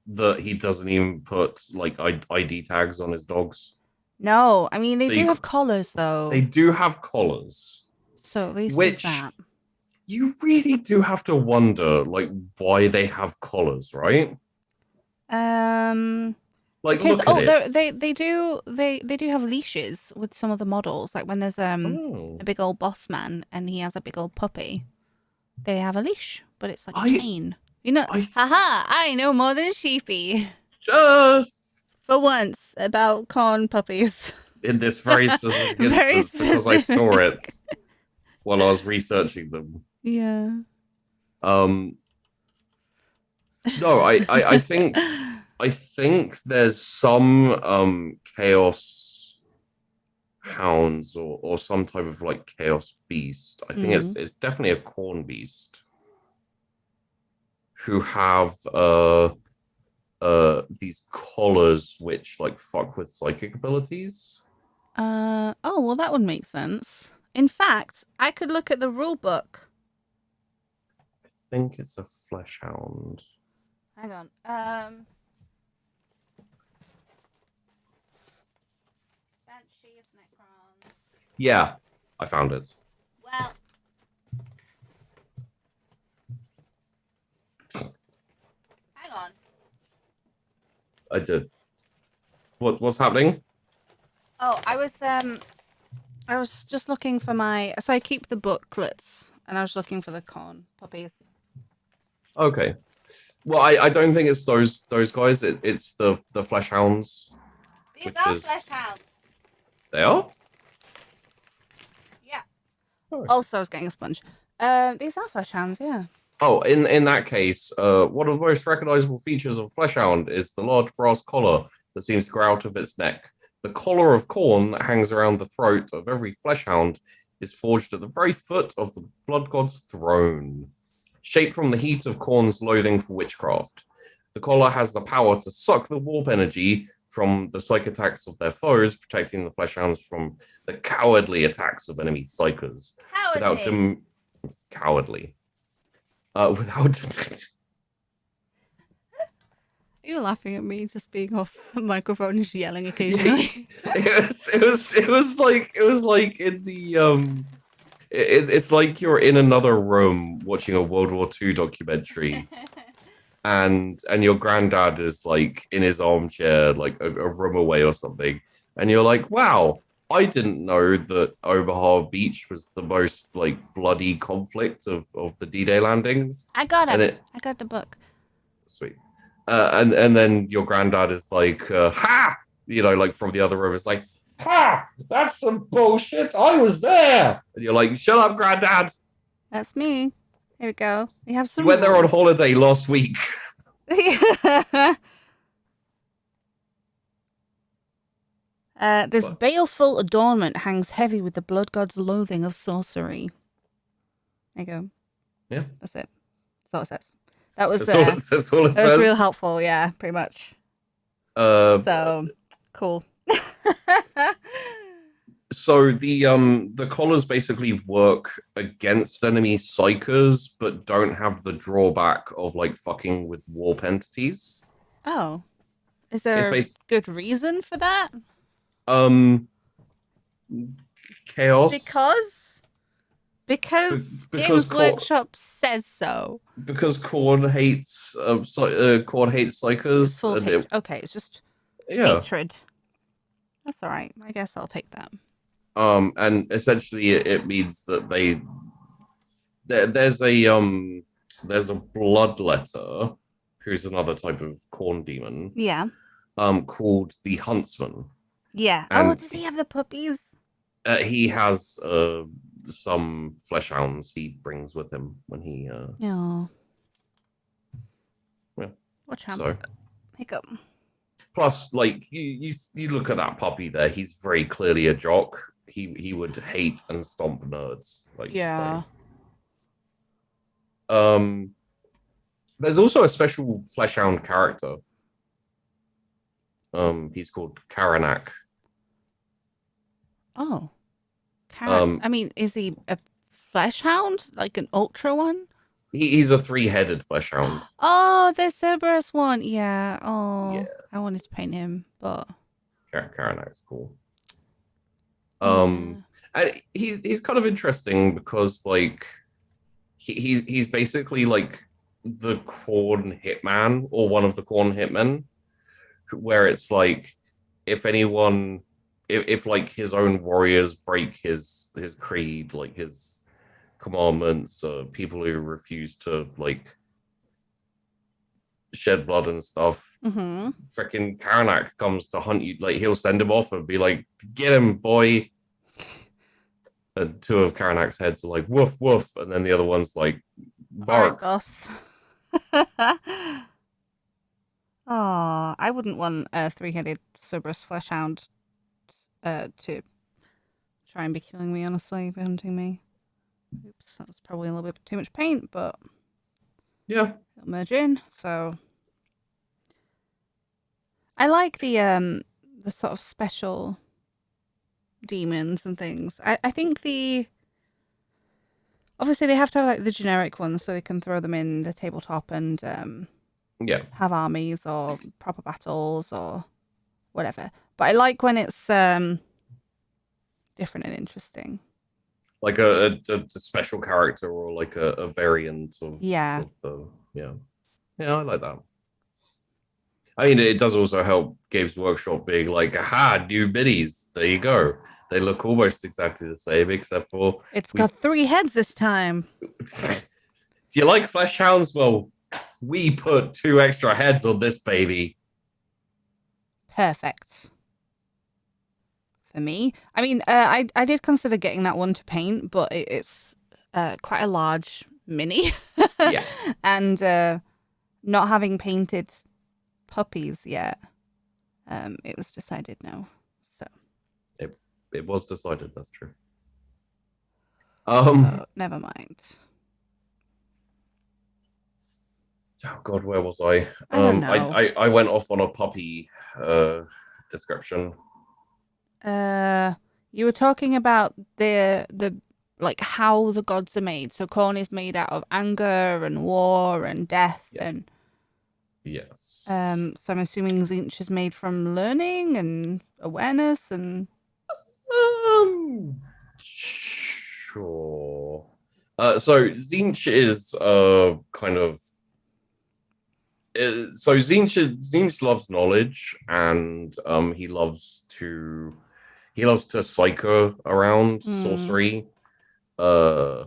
that he doesn't even put like ID tags on his dogs. No, I mean they do have collars though. They do have collars. So at least which that. You really do have to wonder like why they have collars, right? Like because look at it. they do have leashes with some of the models. Like when there's a big old boss man and he has a big old puppy, they have a leash, but it's like a chain. You know, I know more than Sheepy. Just for once about Khorne puppies. In this very specific instance, because I saw it while I was researching them. Yeah. Um, no, I think there's some chaos hounds or some type of like chaos beast. I think it's definitely a Khorne beast who have these collars which like fuck with psychic abilities. Oh, well, that would make sense. In fact, I could look at the rule book. I think it's a flesh hound. Hang on. Banshees, Necrons. Yeah, I found it. Well, hang on. I did. What's happening? Oh, I was just looking for my. So I keep the booklets, and I was looking for the Khorne puppies. Okay. Well, I don't think it's those guys. It's the flesh hounds. These are flesh hounds. They are? Yeah. Oh. Also, I was getting a sponge. These are flesh hounds, yeah. Oh, in that case, one of the most recognizable features of flesh hound is the large brass collar that seems to grow out of its neck. The collar of Khorne that hangs around the throat of every flesh hound is forged at the very foot of the blood god's throne. Shaped from the heat of Khorne's loathing for witchcraft. The collar has the power to suck the warp energy from the psych attacks of their foes, protecting the flesh hounds from the cowardly attacks of enemy psychers. Cowardly. Without You're laughing at me just being off the microphone and just yelling occasionally. it was like in the it's like you're in another room watching a World War II documentary, and your granddad is like in his armchair, like a room away or something, and you're like, wow, I didn't know that Omaha Beach was the most like bloody conflict of the D-Day landings. I got it. I got the book. Sweet. And then your granddad is like, ha! You know, like from the other room, it's like, ha! That's some bullshit. I was there. And you're like, shut up, granddad. That's me. Here we go. We have some. You went there on holiday last week. This baleful adornment hangs heavy with the blood god's loathing of sorcery. There you go. Yeah. That's it. That's all it says. That was that's all it that says. was real helpful, yeah, pretty much. So cool. So the collars basically work against enemy psychers, but don't have the drawback of like fucking with warp entities. Oh, is there a good reason for that? Chaos. Because Games Workshop says so. Because Khorne hates psychers. Okay, it's just hatred. That's all right. I guess I'll take that. And essentially it means that there's a bloodletter who's another type of Khorne demon. Yeah. Called the Huntsman. Yeah. And does he have the puppies? He has some flesh hounds he brings with him when he Yeah. Watch out. So hiccup. Plus, like you look at that puppy there, he's very clearly a jock. He would hate and stomp nerds. Like yeah. There's also a special flesh hound character. He's called Karanak. Oh. I mean, is he a flesh hound? Like an ultra one? He's a 3-headed flesh hound. Oh, the Cerberus one. Yeah. Oh, yeah. I wanted to paint him, but Karanak's cool. And he's kind of interesting because like he's basically like the Khorne hitman or one of the Khorne hitmen, where it's like if like his own warriors break his creed, like his commandments, people who refuse to like shed blood and stuff, freaking Karanak comes to hunt you. Like he'll send him off and be like, get him, boy. And 2 of Karanak's heads are like woof woof, and then the other one's like All right, Bark. boss. Oh, I wouldn't want a three-headed Cerberus fleshhound to try and be killing me, honestly, be hunting me. Oops, that's probably a little bit too much paint, but Yeah. it'll merge in. So I like the sort of special demons and things. I think obviously they have to have like the generic ones so they can throw them in the tabletop and Yeah. have armies or proper battles or whatever. But I like when it's different and interesting. Like a special character or like a variant Yeah. of the yeah. Yeah, I like that. I mean, it does also help Games Workshop being like, aha, new minis. There you go. They look almost exactly the same, except for It's got 3 heads this time. if you like Flesh Hounds, well, we put 2 extra heads on this baby. Perfect. For me. I mean, I did consider getting that one to paint, but it's quite a large mini. Yeah. And not having painted puppies yet, it was decided no. So It was decided, that's true. never mind. Oh God, where was I? I don't know. I went off on a puppy description. You were talking about the like how the gods are made. So Khorne is made out of anger and war and death and yes. so I'm assuming Tzeentch is made from learning and awareness and Sure. So Tzeentch is kind of so Tzeentch loves knowledge and he loves to psycho around sorcery. However,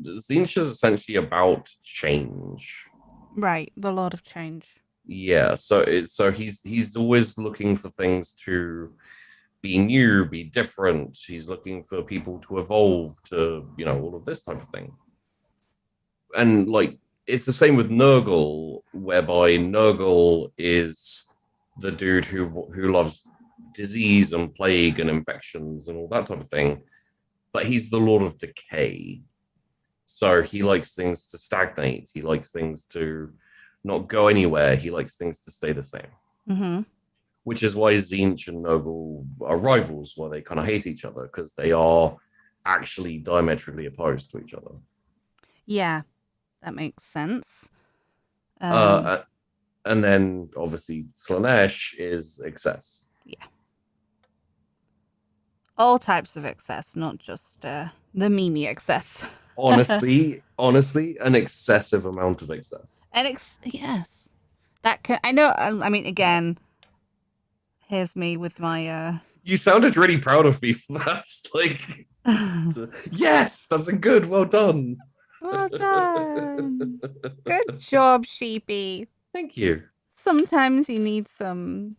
Tzeentch is essentially about change. Right, the Lord of Change. Yeah, so he's always looking for things to be new, be different. He's looking for people to evolve, to all of this type of thing. And like it's the same with Nurgle, whereby Nurgle is the dude who loves disease and plague and infections and all that type of thing, but he's the Lord of Decay. So he likes things to stagnate. He likes things to not go anywhere. He likes things to stay the same. Mm-hmm. Which is why Tzeentch and Nurgle are rivals, why they kind of hate each other, because they are actually diametrically opposed to each other. Yeah, that makes sense. And then obviously Slaanesh is excess. Yeah. All types of excess, not just the Mimi excess. honestly, an excessive amount of excess. Yes, that can. I know. I mean, again, here's me with my. You sounded really proud of me for that. Like, yes, that's a good. Well done. Well done. Good job, Sheepy. Thank you. Sometimes you need some.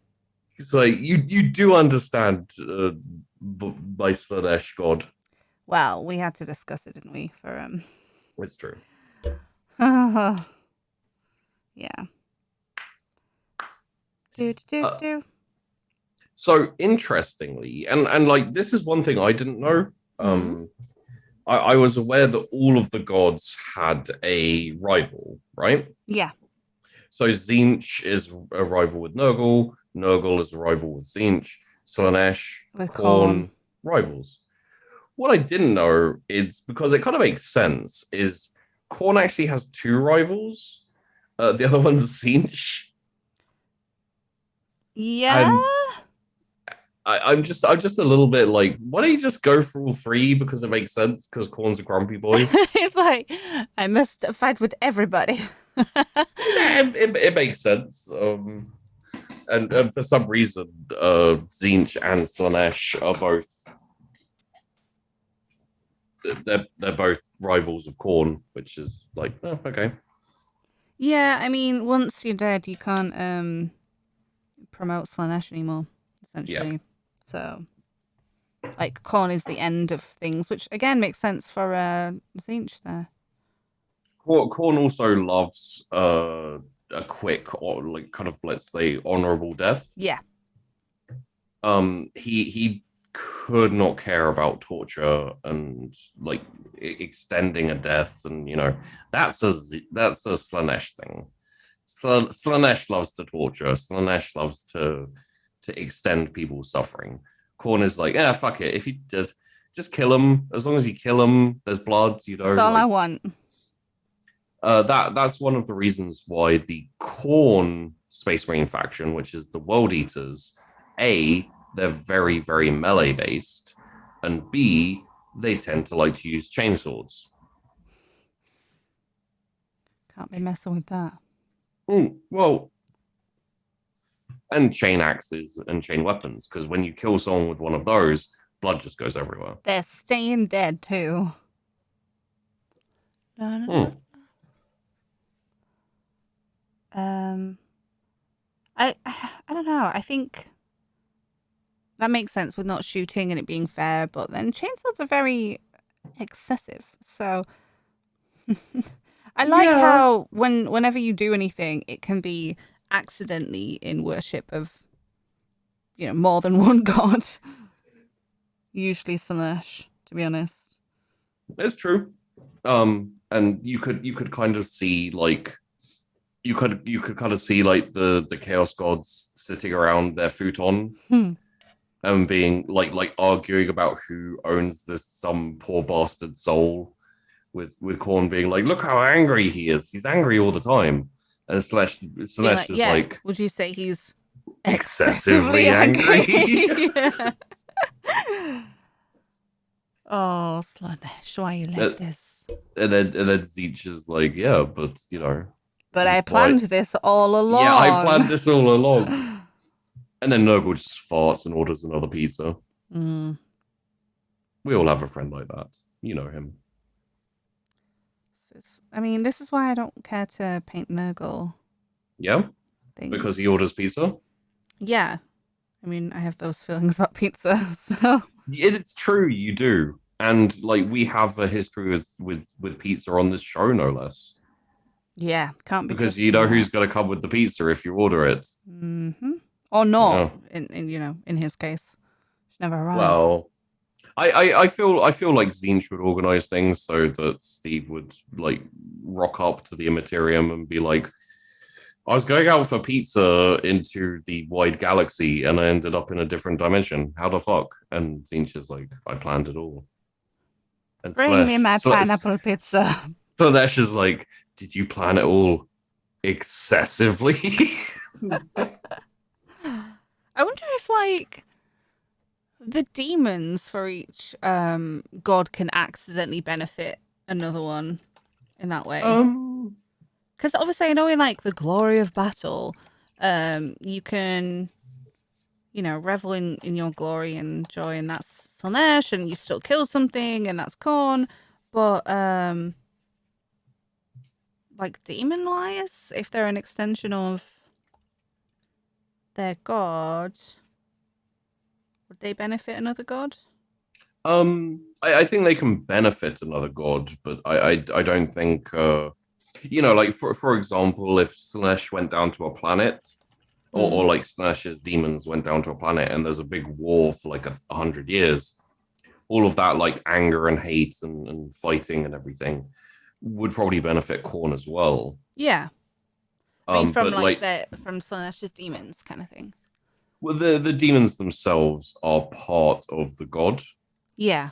It's like you do understand by Slaanesh God. Well, we had to discuss it, didn't we? For It's true. Yeah. Do. So interestingly, and like this is one thing I didn't know. I was aware that all of the gods had a rival, right? Yeah. So Tzeentch is a rival with Nurgle. Nurgle is a rival with Tzeentch. Slaanesh, With Khorne, rivals. What I didn't know is, because it kind of makes sense, is Khorne actually has 2 rivals. The other one's Tzeentch. Yeah. And I'm just a little bit like, why don't you just go for all 3? Because it makes sense, because Khorne's a grumpy boy. It's like, I must fight with everybody. it makes sense. And for some reason, Tzeentch and Slaanesh are both they're both rivals of Khorne, which is like, oh, okay. Yeah, I mean, once you're dead, you can't promote Slaanesh anymore, essentially. Yeah. So, like, Khorne is the end of things, which again makes sense for Tzeentch there. Khorne also loves a quick or like kind of, let's say, honorable death. Yeah. He could not care about torture and like extending a death, and that's a Slaanesh thing. Slaanesh loves to torture. Slaanesh loves to extend people's suffering. Khorne is like, yeah, fuck it. If he does, just kill him. As long as you kill him, there's blood. That's all I want. That's one of the reasons why the Khorne Space Marine faction, which is the World Eaters, they're very, very melee based, and B, they tend to like to use chainswords. Can't be messing with that. Well, and chain axes and chain weapons, because when you kill someone with one of those, blood just goes everywhere. They're staying dead too. No. I don't know. I think that makes sense with not shooting and it being fair, but then chainswords are very excessive. So I like how whenever you do anything, it can be accidentally in worship of more than one god. Usually Slaanesh, to be honest. It's true. And you could kind of see like you could kind of see like the chaos gods sitting around their futon and being like arguing about who owns this some poor bastard soul, with Khorne being like, look how angry he is. He's angry all the time. And Slaanesh is like, would you say he's excessively angry? Yeah. Oh, Slaanesh, why are you like this? And then Tzeentch is like, yeah, but But I planned this all along. Yeah, I planned this all along. And then Nurgle just farts and orders another pizza. We all have a friend like that. You know him. This is why I don't care to paint Nurgle. Yeah? Because he orders pizza? Yeah. I have those feelings about pizza, so... It's true, you do. And, we have a history with pizza on this show, no less. Yeah, can't be... Because you know who's going to come with the pizza if you order it. Mm-hmm. Or not, in his case. She never arrived. Well... I feel like Tzeentch would organize things so that Steve would rock up to the Immaterium and be like, I was going out for pizza into the wide galaxy and I ended up in a different dimension. How the fuck? And Tzeentch is like, I planned it all. And Bring me my pineapple pizza. Slaanesh is like, did you plan it all excessively? I wonder if the demons for each god can accidentally benefit another one in that way. Because obviously I know in the glory of battle, you can, revel in your glory and joy, and that's Slaanesh, and you still kill something, and that's Khorne. But demon-wise, if they're an extension of their god, would they benefit another god? I think they can benefit another god, but I don't think for example, if Slaanesh went down to a planet, or Slaanesh's demons went down to a planet, and there's a big war for 100 years, all of that anger and hate and fighting and everything would probably benefit Khorne as well. Yeah, from Slaanesh's demons kind of thing. Well, the demons themselves are part of the god. Yeah.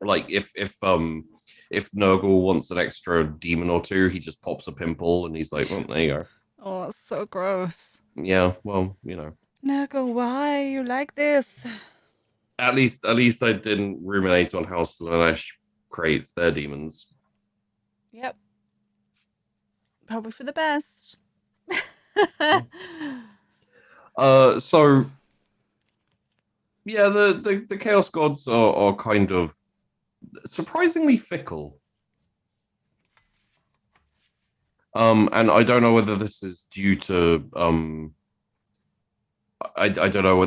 If Nurgle wants an extra demon or two, he just pops a pimple and he's like, well, there you go. Oh, that's so gross. Yeah, well, Nurgle, why are you like this? At least I didn't ruminate on how Slaanesh creates their demons. Yep. Probably for the best. So yeah, the Chaos Gods are kind of surprisingly fickle. And I don't know whether this is due to I don't know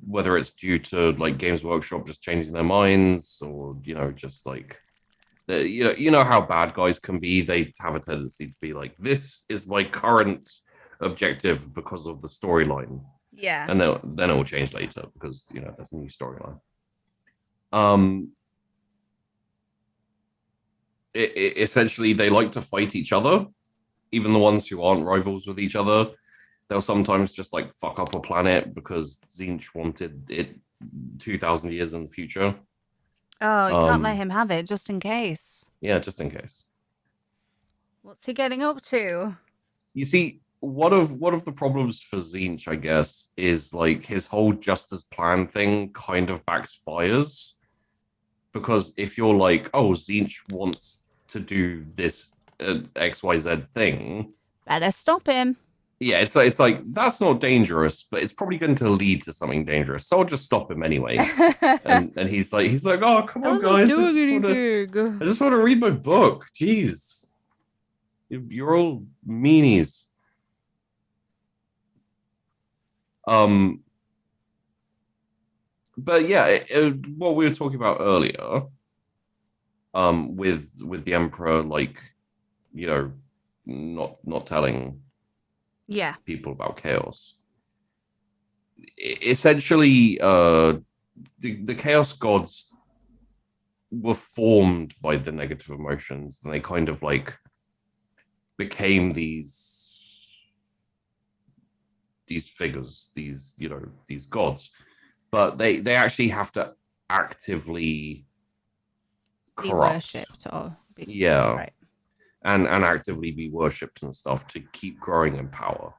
whether it's due to Games Workshop just changing their minds, or just You know how bad guys can be. They have a tendency to be like, "This is my current objective because of the storyline," Yeah. and then it will change later because there's a new storyline. Um, Essentially, they like to fight each other, even the ones who aren't rivals with each other. They'll sometimes just like fuck up a planet because Zinch wanted it 2,000 years in the future. Oh, you can't let him have it just in case. Yeah, just in case. What's he getting up to? You see, one of the problems for Zinch, I guess, is like his whole justice plan thing kind of backfires. Because if you're like, oh, Zinch wants to do this XYZ thing, better stop him. Yeah, it's like that's not dangerous, but it's probably going to lead to something dangerous. So I'll just stop him anyway. and he's like, oh, come on, guys, I just want to read my book. Jeez, you're all meanies. But yeah, what we were talking about earlier, with the Emperor, like, not telling people about chaos. Essentially, the chaos gods were formed by the negative emotions, and they kind of like became these figures, these gods, but they actually have to actively be worshipped or right. and actively be worshipped and stuff to keep growing in power.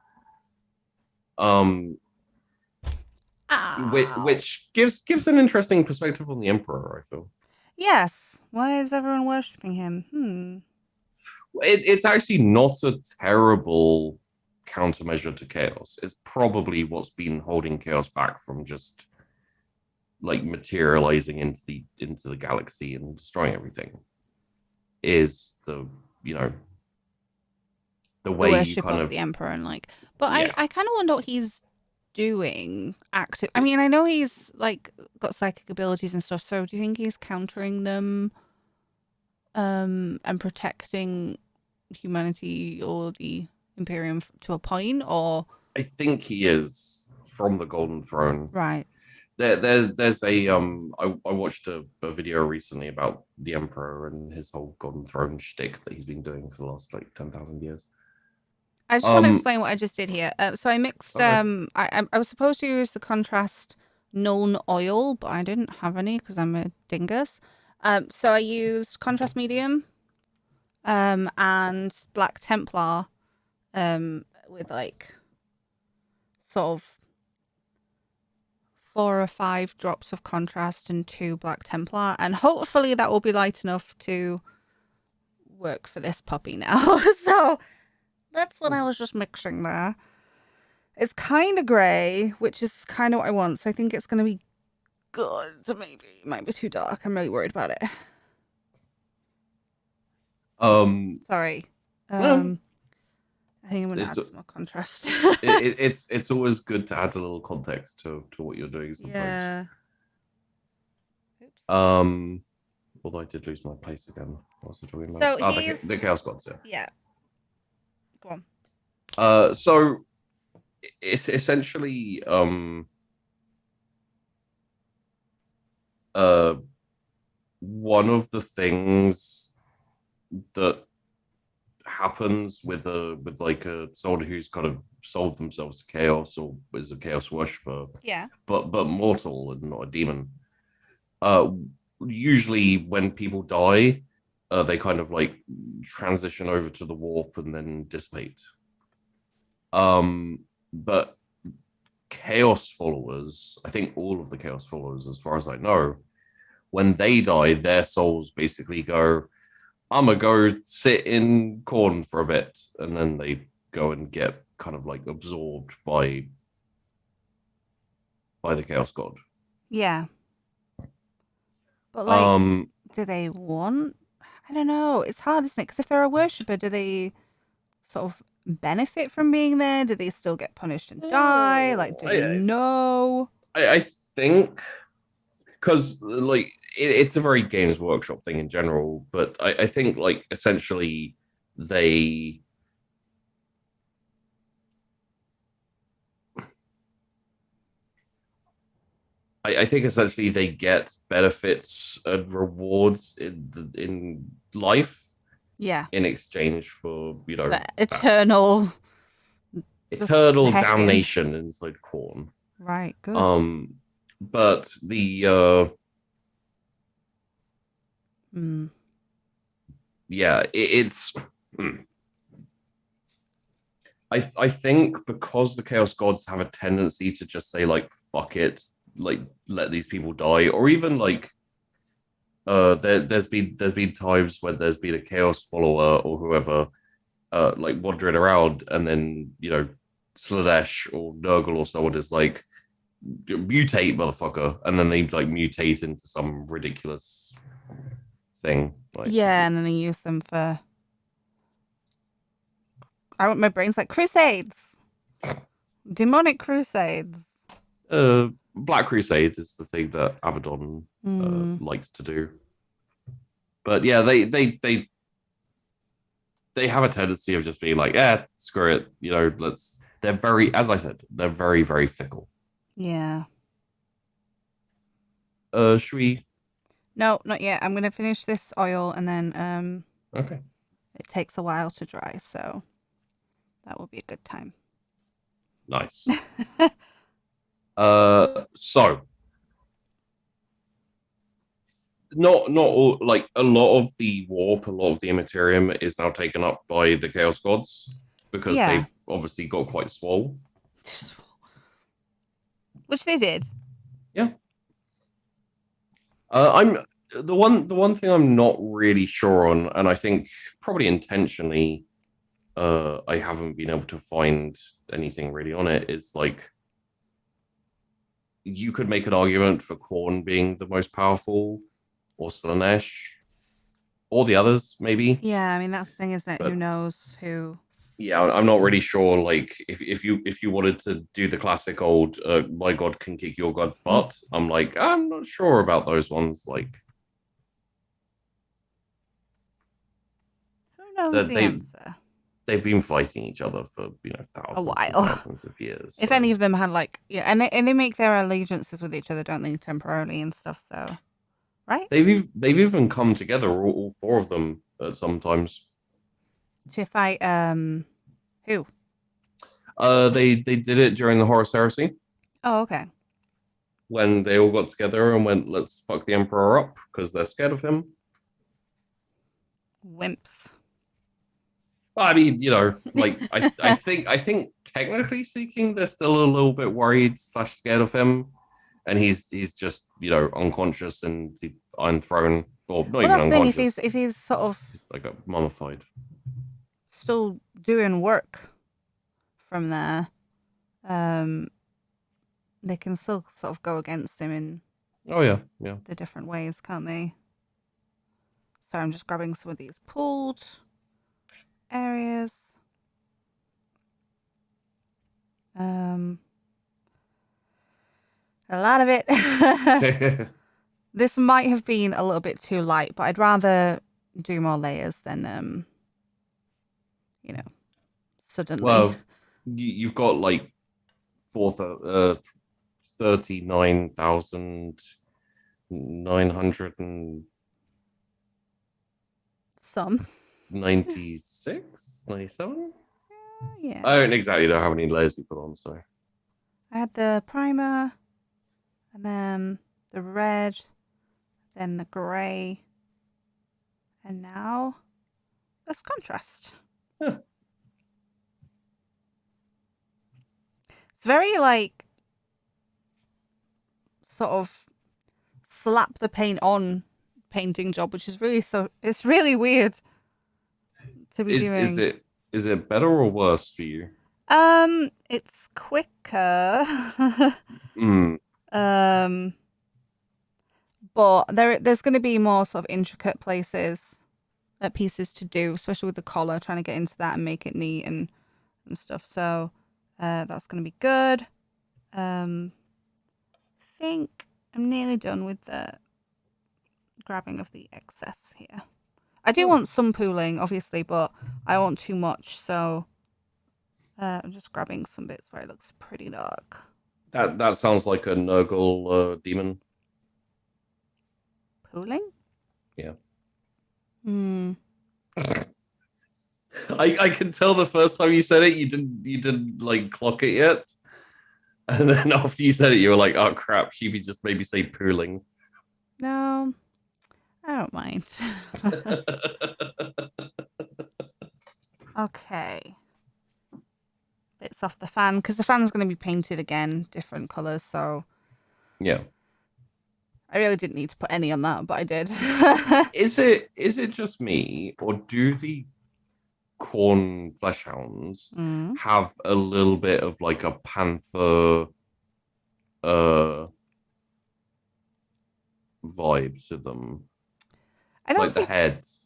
Which gives an interesting perspective on the Emperor, I feel. Yes. Why is everyone worshipping him? It's actually not a terrible countermeasure to chaos. It's probably what's been holding chaos back from just like materializing into the galaxy and destroying everything. Is the way worship you kind of the Emperor and like, but yeah. I kind of wonder what he's doing active. I mean, I know he's like got psychic abilities and stuff. So do you think he's countering them, and protecting humanity or the Imperium to a point? Or I think he is from the Golden Throne, right? There's a I watched a video recently about the Emperor and his whole Golden Throne shtick that he's been doing for the last like 10,000 years. I just want to explain what I just did here. So I mixed. Okay. I was supposed to use the contrast Nuln oil, but I didn't have any because I'm a dingus. So I used contrast medium, and Black Templar, with like sort of 4 or 5 drops of contrast and 2 Black Templar, and hopefully that will be light enough to work for this puppy now. So that's what I was just mixing there. It's kind of grey, which is kind of what I want. So I think it's going to be good. Maybe it might be too dark. I'm really worried about it. Sorry. I think I'm going to add some more contrast. It's always good to add a little context to what you're doing sometimes. Yeah. Oops. Although I did lose my place again. What was I talking about? So the Chaos Gods, yeah. Go on. So it's essentially one of the things that happens with like a soldier who's kind of sold themselves to chaos or is a chaos worshiper. Yeah. But mortal and not a demon. Usually when people die, they kind of like transition over to the warp and then dissipate. But chaos followers, I think all of the chaos followers, as far as I know, when they die, their souls basically go, I'm gonna go sit in Khorne for a bit, and then they go and get kind of like absorbed by the chaos god. Yeah. But like, do they want? I don't know. It's hard, isn't it? Because if they're a worshipper, do they sort of benefit from being there? Do they still get punished and die? Like, do they know? I think because like it's a very Games Workshop thing in general, but I think like essentially they I think essentially they get benefits and rewards in life Yeah. in exchange for The eternal just eternal hecking. damnation inside Khorne. Right, good. But the yeah, it's I think because the Chaos Gods have a tendency to just say like fuck it, like let these people die, or even like there's been times when there's been a Chaos follower or whoever like wandering around, and then Slanesh or Nurgle or someone is like mutate motherfucker, and then they like mutate into some ridiculous thing. Like, yeah, and then they use them for my brain's like crusades. Demonic crusades. Black Crusade is the thing that Abaddon likes to do. But yeah, they have a tendency of just being like, screw it, they're very, as I said, they're very, very fickle. Yeah. Should we? No, not yet. I'm gonna finish this oil and then Okay. It takes a while to dry, so that will be a good time. Nice. So not all, like a lot of the warp, a lot of the Immaterium is now taken up by the Chaos Gods because they've obviously got quite swole. Which they did. Yeah. I'm the one thing I'm not really sure on, and I think probably intentionally, I haven't been able to find anything really on it, is like you could make an argument for Khorne being the most powerful, or Slanesh, or the others, maybe. Yeah, I mean that's the thing, isn't it? But, who knows who? Yeah, I'm not really sure. Like, if you wanted to do the classic old, my god can kick your god's butt, I'm like, I'm not sure about those ones. Like, who knows the answer? They've been fighting each other for thousands of years. If any of them had like and they make their allegiances with each other, don't they, temporarily and stuff? So, right? They've even come together, all four of them, sometimes. To fight who? They did it during the Horus Heresy. Oh, okay. When they all got together and went, let's fuck the Emperor up because they're scared of him. Wimps. I mean, like I think technically speaking, they're still a little bit worried / scared of him, and he's just unconscious and the Iron Throne, or not even that's unconscious. The thing, if he's sort of like a mummified, still doing work from there, they can still sort of go against him in the different ways, can't they? Sorry, I'm just grabbing some of these pooled areas. A lot of it. This might have been a little bit too light, but I'd rather do more layers than suddenly. Well, you've got like 39,900 and some 96, 97. Yeah. I don't exactly know how many layers you put on. So I had the primer, and then the red, then the grey, and now this contrast. Yeah. It's very like sort of slap the paint on painting job, which is it's really weird to be doing. Is it better or worse for you? It's quicker. But there's going to be more sort of intricate pieces to do, especially with the collar, trying to get into that and make it neat and stuff. So that's going to be good. I think I'm nearly done with the grabbing of the excess here. I do Oh. want some pooling, obviously, but I want too much, so I'm just grabbing some bits where it looks pretty dark. That sounds like a Nurgle demon. Pooling? Yeah. Hmm. I can tell the first time you said it, you didn't like clock it yet. And then after you said it, you were like, oh crap, Sheepy just made me say pooling. No, I don't mind. Okay. Bits off the fan, because the fan's going to be painted again, different colours, so Yeah. I really didn't need to put any on that, but I did. Is it just me, or do the Khorne flesh hounds Mm. have a little bit of like a panther vibe to them? I don't Like the think heads.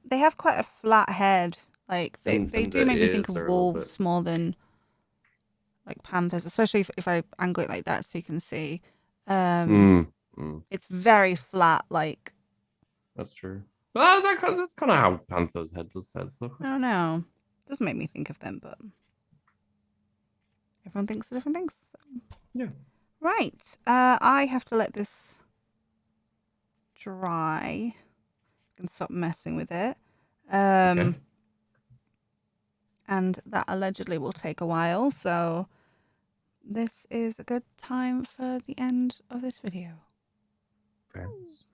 they have quite a flat head. Like they And do the make me think ears of are a little bit. wolves more than like panthers, especially if I angle it like that so you can see. It's very flat, like That's true. That's kind of how Panther's heads look. I don't know. Doesn't make me think of them, but everyone thinks of different things. So. Yeah. Right. I have to let this dry. I can stop messing with it. Okay. And that allegedly will take a while, so this is a good time for the end of this video. Friends.